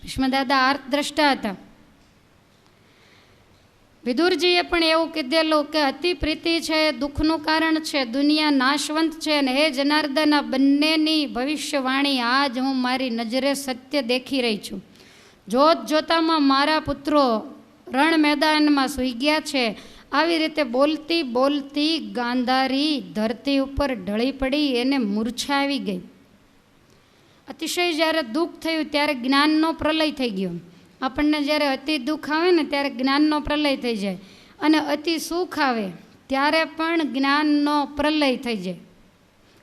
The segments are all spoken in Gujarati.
ભીષ્મદાદા આર્તદ્રષ્ટા હતા. વિદુરજીએ પણ એવું કીધેલું કે અતિ પ્રીતિ છે એ દુઃખનું કારણ છે, દુનિયા નાશવંત છે, અને હે જનાર્દન આ બંનેની ભવિષ્યવાણી આજ હું મારી નજરે સત્ય દેખી રહી છું. જોત જોતામાં મારા પુત્રો રણ મેદાનમાં સૂઈ ગયા છે. આવી રીતે બોલતી બોલતી ગાંધારી ધરતી ઉપર ઢળી પડી, એને મૂર્છા આવી ગઈ. અતિશય જ્યારે દુઃખ થયું ત્યારે જ્ઞાનનો પ્રલય થઈ ગયો. આપણને જ્યારે અતિ દુઃખ આવે ને ત્યારે જ્ઞાનનો પ્રલય થઈ જાય, અને અતિ સુખ આવે ત્યારે પણ જ્ઞાનનો પ્રલય થઈ જાય.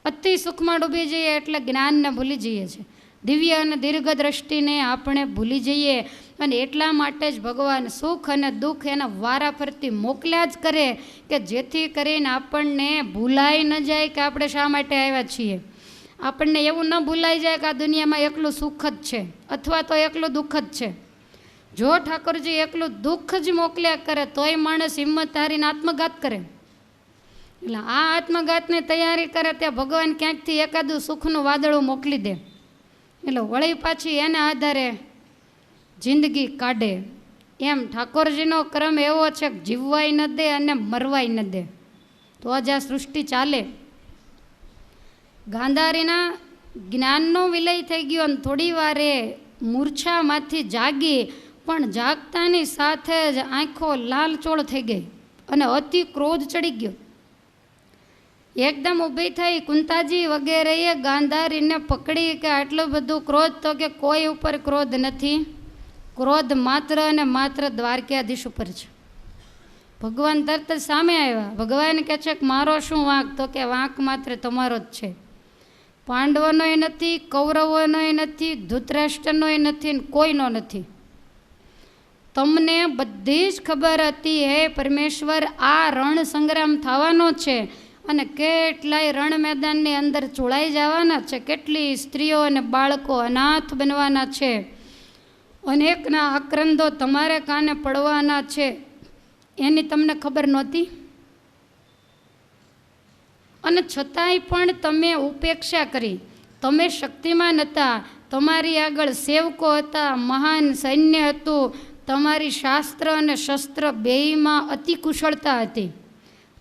અતિ સુખમાં ડૂબી જઈએ એટલે જ્ઞાનને ભૂલી જઈએ છીએ. દિવ્ય અને દીર્ઘ દ્રષ્ટિને આપણે ભૂલી જઈએ, અને એટલા માટે જ ભગવાન સુખ અને દુઃખ એના વારાફરતી મોકલ્યા જ કરે કે જેથી કરીને આપણને ભૂલાઈ ન જાય કે આપણે શા માટે આવ્યા છીએ. આપણને એવું ન ભૂલાઈ જાય કે આ દુનિયામાં એકલું સુખ જ છે અથવા તો એકલું દુઃખ જ છે. જો ઠાકોરજી એકલું દુઃખ જ મોકલ્યા કરે તોય માણસ હિંમત હારીને આત્મઘાત કરે. એટલે આ આત્મઘાતની તૈયારી કરે ત્યાં ભગવાન ક્યાંકથી એકાદું સુખનું વાદળું મોકલી દે, એટલે વળી પાછી એના આધારે જિંદગી કાઢે. એમ ઠાકોરજીનો ક્રમ એવો છે કે જીવવાય ન દે અને મરવાય ન દે, તો જ આ સૃષ્ટિ ચાલે. ગાંધારીના જ્ઞાનનો વિલય થઈ ગયો અને થોડી વારે મૂર્છામાંથી જાગી, પણ જાગતાની સાથે જ આંખો લાલચોળ થઈ ગઈ અને અતિ ક્રોધ ચડી ગયો. એકદમ ઊભી થઈ કુંતાજી વગેરેએ ગાંધારીને પકડી કે આટલું બધું ક્રોધ, તો કે કોઈ ઉપર ક્રોધ નથી, ક્રોધ માત્ર અને માત્ર દ્વારકાધીશ ઉપર છે. ભગવાન તરત જ સામે આવ્યા. ભગવાન કહે છે કે મારો શું વાંક, તો કે વાંક માત્ર તમારો જ છે. પાંડવોનોય નથી, કૌરવોનોય નથી, ધૃતરાષ્ટ્રનોય નથી, કોઈનો નથી. તમને બધી જ ખબર હતી હે પરમેશ્વર આ રણ સંગ્રામ થવાનો છે અને કેટલાય રણ મેદાનની અંદર ચોળાઈ જવાના છે, કેટલી સ્ત્રીઓ અને બાળકો અનાથ બનવાના છે, અનેકના આક્રંદો તમારે કાને પડવાના છે, એની તમને ખબર નહોતી. અને છતાંય પણ તમે ઉપેક્ષા કરી. તમે શક્તિમાન હતા, તમારી આગળ સેવકો હતા, મહાન સૈન્ય હતું, તમારી શાસ્ત્ર અને શસ્ત્ર બેયમાં અતિ કુશળતા હતી,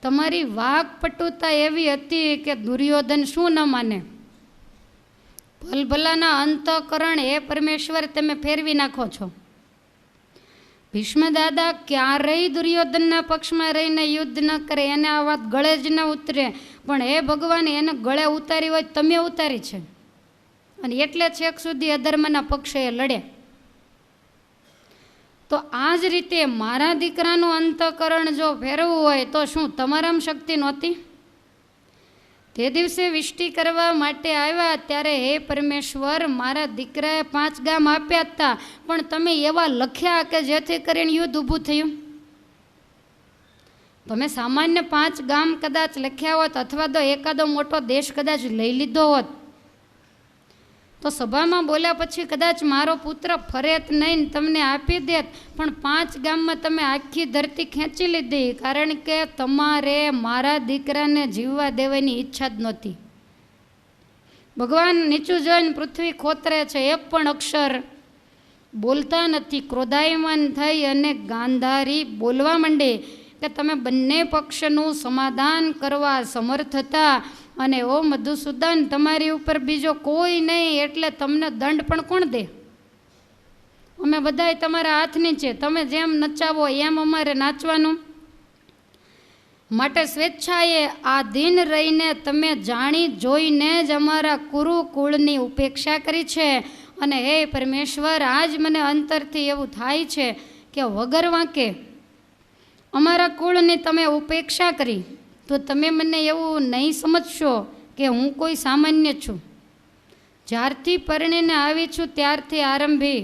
તમારી વાકપટુતા એવી હતી કે દુર્યોધન શું ન માને. ભલભલાના અંતઃકરણ એ પરમેશ્વર તમે ફેરવી નાખો છો. ભીષ્મદાદા ક્યારેય દુર્યોધનના પક્ષમાં રહીને યુદ્ધ ન કરે, એને આ વાત ગળે જ ન ઉતરે, પણ હે ભગવાન એને ગળે ઉતારી હોય તમે ઉતારી છે, અને એટલે છેક સુધી અધર્મના પક્ષે લડ્યા. તો આ જ રીતે મારા દીકરાનું અંતઃકરણ જો ફેરવવું હોય તો શું તમારામાં શક્તિ નહોતી? તે દિવસે વિષ્ટિ કરવા માટે આવ્યા ત્યારે હે પરમેશ્વર મારા દીકરાએ 5 ગામ આપ્યા હતા, પણ તમે એવા લખ્યા કે જેથી કરીને યુદ્ધ ઊભું થયું. તમે સામાન્ય 5 ગામ કદાચ લખ્યા હોત અથવા તો એકાદો મોટો દેશ કદાચ લઈ લીધો હોત તો સભામાં બોલ્યા પછી કદાચ મારો પુત્ર ફરેત નહીં, તમને આપી દેત, પણ 5 ગામમાં તમે આખી ધરતી ખેંચી લીધી, કારણ કે તમારે મારા દીકરાને જીવવા દેવાની ઈચ્છા જ નહોતી. ભગવાન નીચું જોઈને પૃથ્વી ખોતરે છે, એક પણ અક્ષર બોલતા નથી. ક્રોધાયમાન થઈ અને ગાંધારી બોલવા માંડી કે તમે બંને પક્ષનું સમાધાન કરવા સમર્થ હતા, અને ઓ મધુસૂદન તમારી ઉપર બીજો કોઈ નહીં, એટલે તમને દંડ પણ કોણ દે? અમે બધાય તમારા હાથની છે, તમે જેમ નચાવો એમ અમારે નાચવાનું. માટે સ્વેચ્છાએ આધીન રહીને તમે જાણી જોઈને જ અમારા કુરુકુળની ઉપેક્ષા કરી છે. અને હે પરમેશ્વર આજ મને અંતરથી એવું થાય છે કે વગર વાંકે અમારા કુળની તમે ઉપેક્ષા કરી, તો તમે મને એવું નહીં સમજશો કે હું કોઈ સામાન્ય છું. જ્યારથી પરણીને આવી છું ત્યારથી આરંભી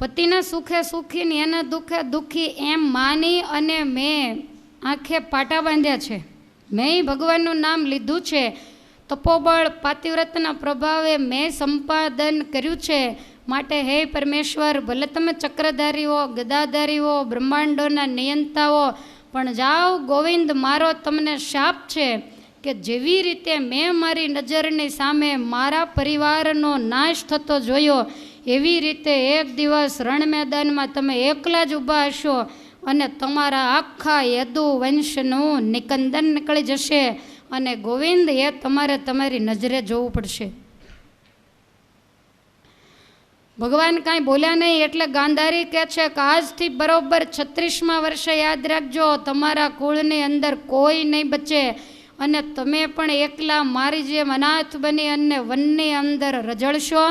પતિના સુખે સુખી ને એના દુઃખે દુઃખી એમ માની અને મેં આંખે પાટા બાંધ્યા છે. મેં ભગવાનનું નામ લીધું છે, તપોબળ પાતિવ્રતના પ્રભાવે મેં સંપાદન કર્યું છે. માટે હે પરમેશ્વર ભલે તમે ચક્રધારીઓ, ગદાધારીઓ, બ્રહ્માંડોના નિયંતાઓ, પણ જાઓ ગોવિંદ મારો તમને શાપ છે કે જેવી રીતે મેં મારી નજરની સામે મારા પરિવારનો નાશ થતો જોયો, એવી રીતે એક દિવસ રણ મેદાનમાં તમે એકલા જ ઊભા હશો અને તમારા આખા યદુ વંશનું નિકંદન નીકળી જશે અને ગોવિંદ એ તમારે તમારી નજરે જોવું પડશે. ભગવાન કાંઈ બોલ્યા નહીં એટલે ગાંધારી કહે છે કે આજથી બરોબર 36મા વર્ષે યાદ રાખજો, તમારા કુળની અંદર કોઈ નહીં બચે અને તમે પણ એકલા મારી જેમ અનાથ બની અને વનની અંદર રજળશો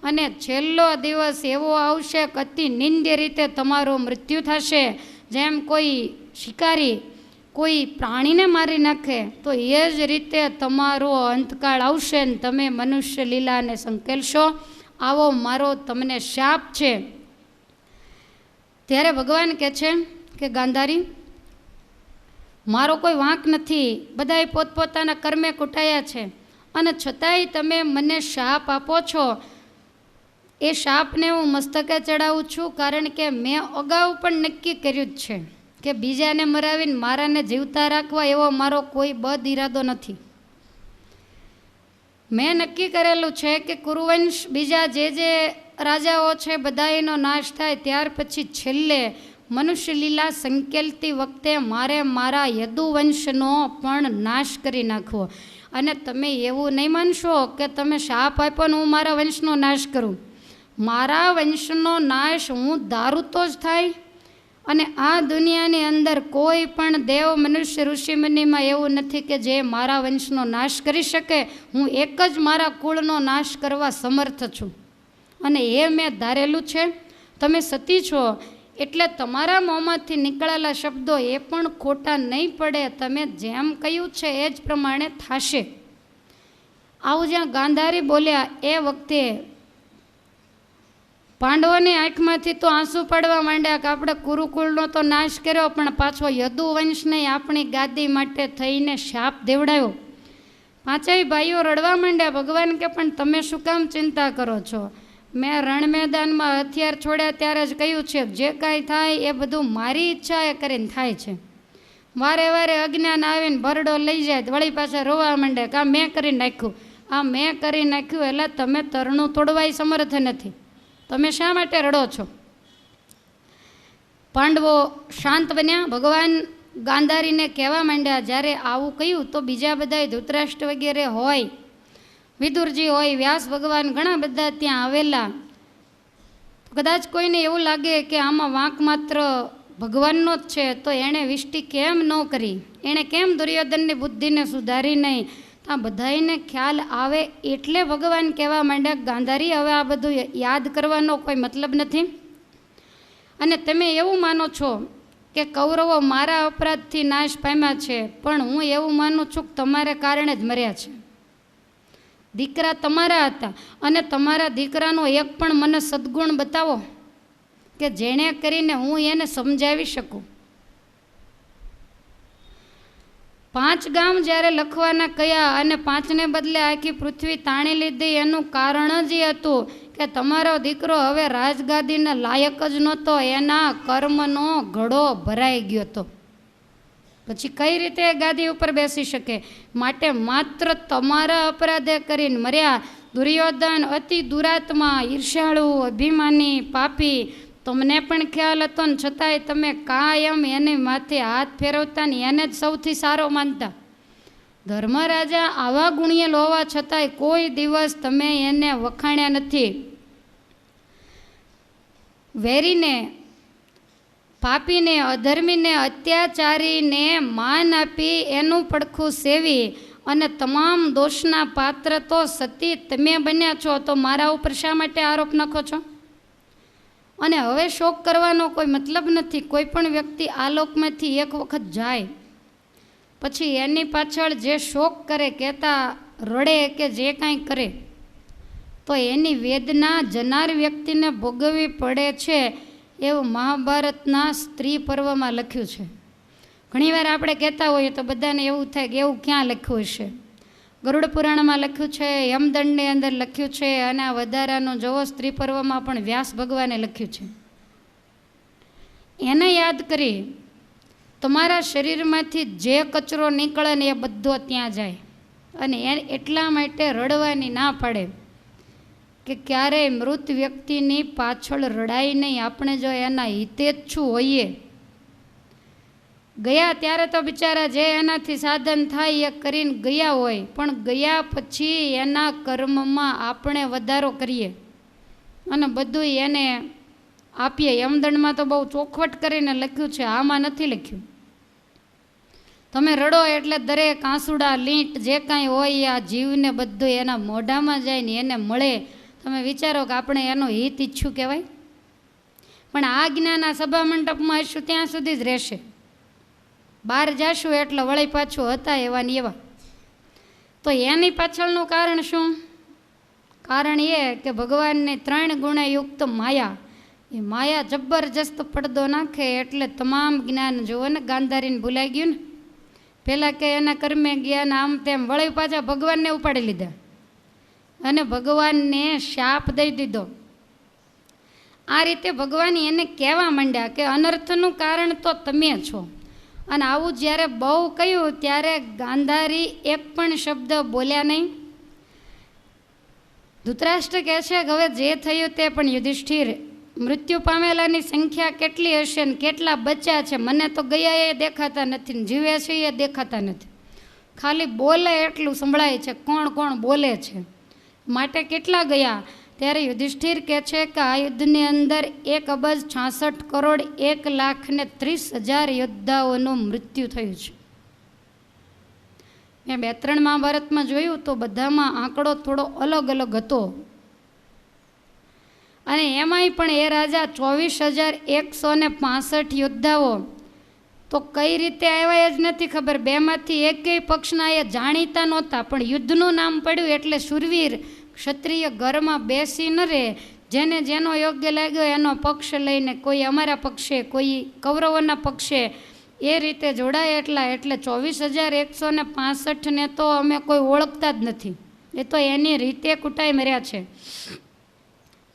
અને છેલ્લો દિવસ એવો આવશે કે અતિ નિંદ્ય રીતે તમારું મૃત્યુ થશે. જેમ કોઈ શિકારી કોઈ પ્રાણીને મારી નાખે તો એ જ રીતે તમારો અંતકાળ આવશે ને તમે મનુષ્ય લીલાને સંકેલશો. આવો મારો તમને શાપ છે. ત્યારે ભગવાન કહે છે કે ગાંધારી, મારો કોઈ વાંક નથી, બધાય પોતપોતાના કર્મે કૂટાયા છે અને છતાંય તમે મને શાપ આપો છો. એ શાપને હું મસ્તકે ચડાવું છું, કારણ કે મેં અગાઉ પણ નક્કી કર્યું જ છે કે બીજાને મરાવીને મારાને જીવતા રાખવા એવો મારો કોઈ બદ ઈરાદો નથી. મેં નક્કી કરેલું છે કે કુરુવંશ બીજા જે રાજાઓ છે બધાયનો નાશ થાય, ત્યાર પછી છેલ્લે મનુષ્ય લીલા સંકેલતી વખતે મારે મારા યદુવંશનો પણ નાશ કરી નાખવો. અને તમે એવું નહીં માનશો કે તમે શાપ આપ્યો ને હું મારા વંશનો નાશ કરું. મારા વંશનો નાશ હું ધારું તો જ થાય. અને આ દુનિયાની અંદર કોઈ પણ દેવ મનુષ્ય ઋષિમુનિમાં એવું નથી કે જે મારા વંશનો નાશ કરી શકે. હું એક જ મારા કુળનો નાશ કરવા સમર્થ છું અને એ મેં ધારેલું છે. તમે સતી છો એટલે તમારા મોંમાંથી નીકળેલા શબ્દો એ પણ ખોટા નહીં પડે. તમે જેમ કહ્યું છે એ જ પ્રમાણે થશે. આવું જ્યાં ગાંધારી બોલ્યા એ વખતે પાંડવોની આંખમાંથી તો આંસુ પડવા માંડ્યા કે આપણે કુરુકુળનો તો નાશ કર્યો પણ પાછો યદુવંશને આપણી ગાદી માટે થઈને શાપ દેવડાયો. પાંચેય ભાઈઓ રડવા માંડ્યા. ભગવાન કે પણ તમે શું કામ ચિંતા કરો છો? મેં રણ મેદાનમાં હથિયાર છોડ્યા ત્યારે જ કહ્યું છે જે કાંઈ થાય એ બધું મારી ઈચ્છા એ કરીને થાય છે. વારે વારે અજ્ઞાન આવીને ભરડો લઈ જાય વળી પાછા રોવા માંડે કે આ મેં કરી નાખ્યું, આ મેં કરી નાખ્યું. એટલે તમે તરણું તોડવાય સમર્થ નથી. તમે શા માટે રડો છો? પાંડવો શાંત બન્યા. ભગવાન ગાંધારીને કહેવા માંડ્યા જ્યારે આવું કહ્યું તો બીજા બધા ધૃતરાષ્ટ્ર વગેરે હોય, વિદુરજી હોય, વ્યાસ ભગવાન ઘણા બધા ત્યાં આવેલા. કદાચ કોઈને એવું લાગે કે આમાં વાંક માત્ર ભગવાનનો જ છે તો એણે વિષ્ટિ કેમ ન કરી, એણે કેમ દુર્યોધનની બુદ્ધિને સુધારી નહીં. આ બધાને ખ્યાલ આવે એટલે ભગવાન કહેવા માંડ્યા ગાંધારી હવે આ બધું યાદ કરવાનો કોઈ મતલબ નથી. અને તમે એવું માનો છો કે કૌરવો મારા અપરાધથી નાશ પામ્યા છે, પણ હું એવું માનું છું કે તમારે કારણે જ મર્યા છે. દીકરા તમારા હતા અને તમારા દીકરાનો એક પણ મને સદ્ગુણ બતાવો કે જેણે કરીને હું એને સમજાવી શકું. 5 ગામ જ્યારે લખવાના કયા અને 5ને બદલે આખી પૃથ્વી તાણી લીધી એનું કારણ જ એ હતું કે તમારો દીકરો હવે રાજગાદીને લાયક જ નહોતો, એના કર્મનો ઘડો ભરાઈ ગયો હતો. પછી કઈ રીતે ગાદી ઉપર બેસી શકે? માટે માત્ર તમારા અપરાધે કરીને મર્યા. દુર્યોધન અતિ દુરાત્મા, ઈર્ષાળુ, અભિમાની, પાપી. તમને પણ ખ્યાલ હતો ને છતાંય તમે કાયમ એને માથે હાથ ફેરવતા ને એને જ સૌથી સારો માનતા. ધર્મરાજા આવા ગુણિયેલ હોવા છતાંય કોઈ દિવસ તમે એને વખાણ્યા નથી. વેરીને, પાપીને, અધર્મીને, અત્યાચારીને માન આપી એનું પડખું સેવી અને તમામ દોષના પાત્ર તો સતી તમે બન્યા છો, તો મારા ઉપર શા માટે આરોપ નાખો છો? અને હવે શોક કરવાનો કોઈ મતલબ નથી. કોઈ પણ વ્યક્તિ આ લોકમાંથી એક વખત જાય પછી એની પાછળ જે શોક કરે, કહેતા રડે કે જે કાંઈ કરે તો એની વેદના જનાર વ્યક્તિને ભોગવવી પડે છે એવું મહાભારતના સ્ત્રી પર્વમાં લખ્યું છે. ઘણીવાર આપણે કહેતા હોઈએ તો બધાને એવું થાય કે એવું ક્યાં લખ્યું હશે. ગરુડ પુરાણમાં લખ્યું છે, યમદંડની અંદર લખ્યું છે અને આ વધારાનું જોવો સ્ત્રી પર્વમાં પણ વ્યાસ ભગવાને લખ્યું છે. એને યાદ કરી તમારા શરીરમાંથી જે કચરો નીકળે ને એ બધો ત્યાં જાય. અને એટલા માટે રડવાની ના પાડે કે ક્યારેય મૃત વ્યક્તિની પાછળ રડાય નહીં. આપણે જો એના હિતેચ્છુ હોઈએ, ગયા ત્યારે તો બિચારા જે એનાથી સાધન થાય એ કરીને ગયા હોય, પણ ગયા પછી એના કર્મમાં આપણે વધારો કરીએ અને બધું એને આપીએ. યમદંડમાં તો બહુ ચોખવટ કરીને લખ્યું છે, આમાં નથી લખ્યું. તમે રડો એટલે દરેક આંસુડા લીંટ જે કાંઈ હોય આ જીવને બધું એના મોઢામાં જાય ને એને મળે. તમે વિચારો કે આપણે એનું હિત ઈચ્છું કહેવાય. પણ આ જ્ઞાના સભા મંડપમાં હશું ત્યાં સુધી જ રહેશે. બહાર જાશું એટલે વળી પાછું હતા એવા ને એવા. તો એની પાછળનું કારણ શું? કારણ એ કે ભગવાનની 3 ગુણયુક્ત માયા, એ માયા જબરજસ્ત પડદો નાખે એટલે તમામ જ્ઞાન જુઓ ને. ગાંધારીને ભૂલાઈ ગયું ને, પહેલાં કે એના કર્મે ગયા ને આમ તેમ, વળી પાછા ભગવાનને ઉપાડી લીધા અને ભગવાનને શાપ દઈ દીધો. આ રીતે ભગવાન એને કહેવા માંડ્યા કે અનર્થનું કારણ તો તમે છો. અને આવું જ્યારે બહુ કહ્યું ત્યારે ગાંધારી એક પણ શબ્દ બોલ્યા નહીં. ધૃતરાષ્ટ્ર કહે છે કે હવે જે થયું તે, પણ યુધિષ્ઠિર, મૃત્યુ પામેલાની સંખ્યા કેટલી હશે ને કેટલા બચ્યા છે? મને તો ગયા એ દેખાતા નથી ને જીવે છે એ દેખાતા નથી. ખાલી બોલે એટલું સંભળાય છે, કોણ કોણ બોલે છે, માટે કેટલા ગયા? ત્યારે યુધિષ્ઠિર કહે છે કે આ યુદ્ધની અંદર 1,66,01,30,000 યોદ્ધાઓનું મૃત્યુ થયું છે. મેં 2-3 મહાભારતમાં જોયું તો બધામાં આંકડો થોડો અલગ અલગ હતો. અને એમાંય પણ એ રાજા 24,165 યોદ્ધાઓ તો કઈ રીતે આવ્યા એ જ નથી ખબર. બેમાંથી એકેય પક્ષના એ જાણીતા નહોતા, પણ યુદ્ધનું નામ પડ્યું એટલે શૂરવીર ક્ષત્રિય ઘરમાં બેસી ન રહે. જેને જેનો યોગ્ય લાગ્યો એનો પક્ષ લઈને, કોઈ અમારા પક્ષે, કોઈ કૌરવોના પક્ષે, એ રીતે જોડાય. એટલે 24,165ને તો અમે કોઈ ઓળખતા જ નથી. એ તો એની રીતે કૂટાઈ મર્યા છે.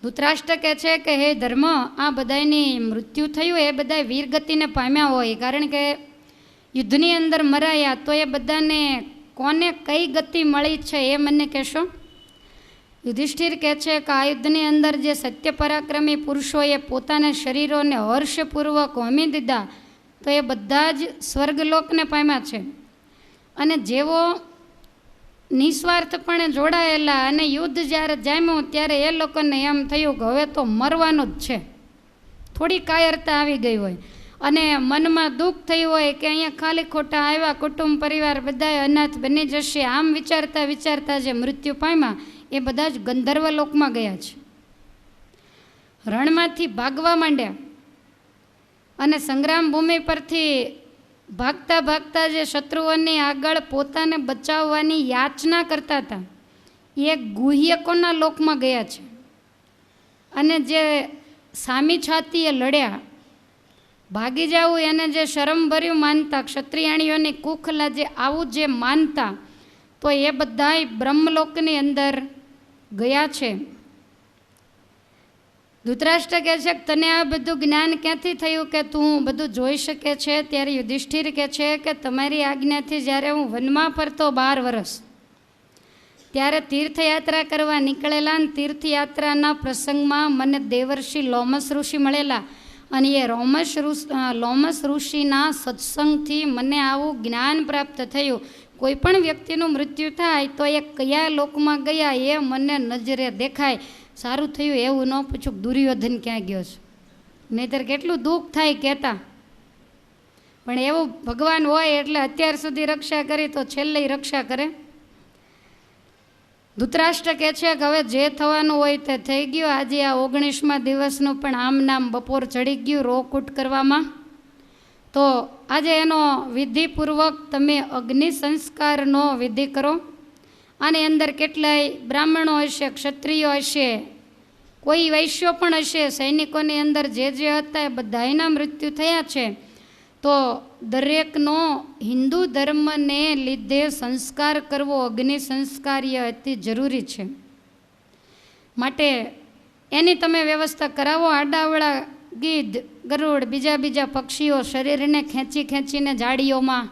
ધૃતરાષ્ટ્ર કહે છે કે હે ધર્મ, આ બધાની મૃત્યુ થયું એ બધા વીરગતિને પામ્યા હોય, કારણ કે યુદ્ધની અંદર મરાયા. તો એ બધાને કોને કઈ ગતિ મળી છે એ મને કહેશો? યુધિષ્ઠિર કહે છે કે આ યુદ્ધની અંદર જે સત્ય પરાક્રમી પુરુષોએ પોતાના શરીરોને હર્ષપૂર્વક હોમી દીધા તો એ બધા જ સ્વર્ગલોકને પામ્યા છે. અને જેઓ નિસ્વાર્થપણે જોડાયેલા અને યુદ્ધ જ્યારે જામ્યું ત્યારે એ લોકોને એમ થયું કે હવે તો મરવાનું જ છે. થોડી કાયરતા આવી ગઈ હોય અને મનમાં દુઃખ થયું હોય કે અહીંયા ખાલી ખોટા આવ્યા, કુટુંબ પરિવાર બધાએ અનાથ બની જશે, આમ વિચારતા વિચારતા જે મૃત્યુ પામ્યા એ બધા જ ગંધર્વ લોકમાં ગયા છે. રણમાંથી ભાગવા માંડ્યા અને સંગ્રામ ભૂમિ પરથી ભાગતા ભાગતા જે શત્રુઓની આગળ પોતાને બચાવવાની યાચના કરતા હતા એ ગુહ્યકોના લોકમાં ગયા છે. અને જે સામી છાતીએ લડ્યા, ભાગી જવું એને જે શરમભર્યું માનતા, ક્ષત્રિયાણીઓની કુખલા જે આવું જે માનતા, તો એ બધાય બ્રહ્મલોકની અંદર ગયા છે. ધૃતરાષ્ટ્ર કહે છે કે તને આ બધું જ્ઞાન ક્યાંથી થયું કે તું બધું જોઈ શકે છે? ત્યારે યુધિષ્ઠિર કહે છે કે તમારી આજ્ઞાથી જ્યારે હું વનમાં ફરતો 12 વર્ષ, ત્યારે તીર્થયાત્રા કરવા નીકળેલા અને તીર્થયાત્રાના પ્રસંગમાં મને દેવર્ષિ લોમસ ઋષિ મળેલા અને એ લોમસ ઋષિના સત્સંગથી મને આવું જ્ઞાન પ્રાપ્ત થયું. કોઈ પણ વ્યક્તિનું મૃત્યુ થાય તો એ કયા લોકમાં ગયા એ મને નજરે દેખાય. સારું થયું એવું ન પૂછું દુર્યોધન ક્યાં ગયો છે, નહીંતર કેટલું દુઃખ થાય કહેતા. પણ એવું ભગવાન હોય એટલે અત્યાર સુધી રક્ષા કરી તો છેલ્લે રક્ષા કરે. ધૃતરાષ્ટ્ર કહે છે કે હવે જે થવાનું હોય તે થઈ ગયું. આજે આ 19મા દિવસનું પણ આમ નામ બપોર ચડી ગયું રોકૂટ કરવામાં. તો આજે એનો વિધિપૂર્વક તમે અગ્નિ સંસ્કારનો વિધિ કરો. આની અંદર કેટલાય બ્રાહ્મણો હશે, ક્ષત્રિયો હશે, કોઈ વૈશ્યો પણ હશે. સૈનિકોની અંદર જે હતા એ બધાના મૃત્યુ થયા છે. તો દરેકનો હિન્દુ ધર્મને લીધે સંસ્કાર કરવો, અગ્નિ સંસ્કાર એ અતિ જરૂરી છે. માટે એની તમે વ્યવસ્થા કરાવો. આડાવડા ગીધ, ગરુડ, બીજા પક્ષીઓ શરીરને ખેંચીને જાડીઓમાં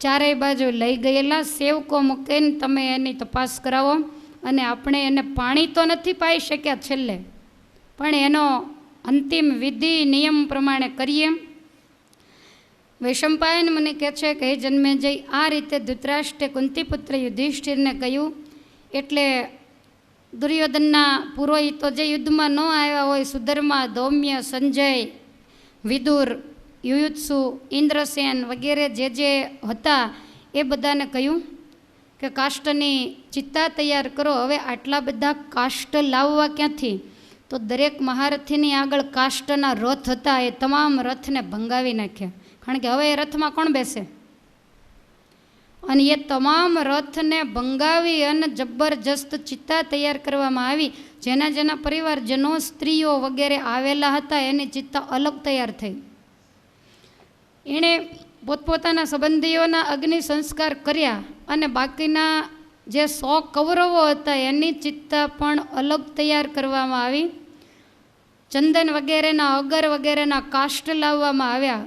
ચારેય બાજુ લઈ ગયેલા. સેવકો મૂકીને તમે એની તપાસ કરાવો. અને આપણે એને પાણી તો નથી પાઈ શક્યા છેલ્લે, પણ એનો અંતિમ વિધિ નિયમ પ્રમાણે કરીએ. વૈશંપાયન મને કહે છે કે હે જન્મેજય, આ રીતે ધૃતરાષ્ટ્રે કુંતીપુત્ર યુધિષ્ઠિરને કહ્યું. એટલે દુર્યોધનના પુરોહિતો જે યુદ્ધમાં ન આવ્યા હોય, સુધર્મા, ધૌમ્ય, સંજય, વિદુર, યુયુત્સુ, ઇન્દ્રસેન વગેરે જે હતા, એ બધાને કહ્યું કે કાષ્ટની ચિત્તા તૈયાર કરો. હવે આટલા બધા કાષ્ટ લાવવા ક્યાંથી? તો દરેક મહારથીની આગળ કાષ્ટના રથ હતા, એ તમામ રથને ભંગાવી નાખ્યા. કારણ કે હવે એ રથમાં કોણ બેસે? અને એ તમામ રથને ભંગાવી અને જબરજસ્ત ચિત્તા તૈયાર કરવામાં આવી. જેના પરિવારજનો, સ્ત્રીઓ વગેરે આવેલા હતા, એની ચિત્તા અલગ તૈયાર થઈ. એણે પોતપોતાના સંબંધીઓના અગ્નિ સંસ્કાર કર્યા અને બાકીના જે 100 કૌરવો હતા એની ચિત્તા પણ અલગ તૈયાર કરવામાં આવી. ચંદન વગેરેના, અગર વગેરેના કાષ્ટ લાવવામાં આવ્યા.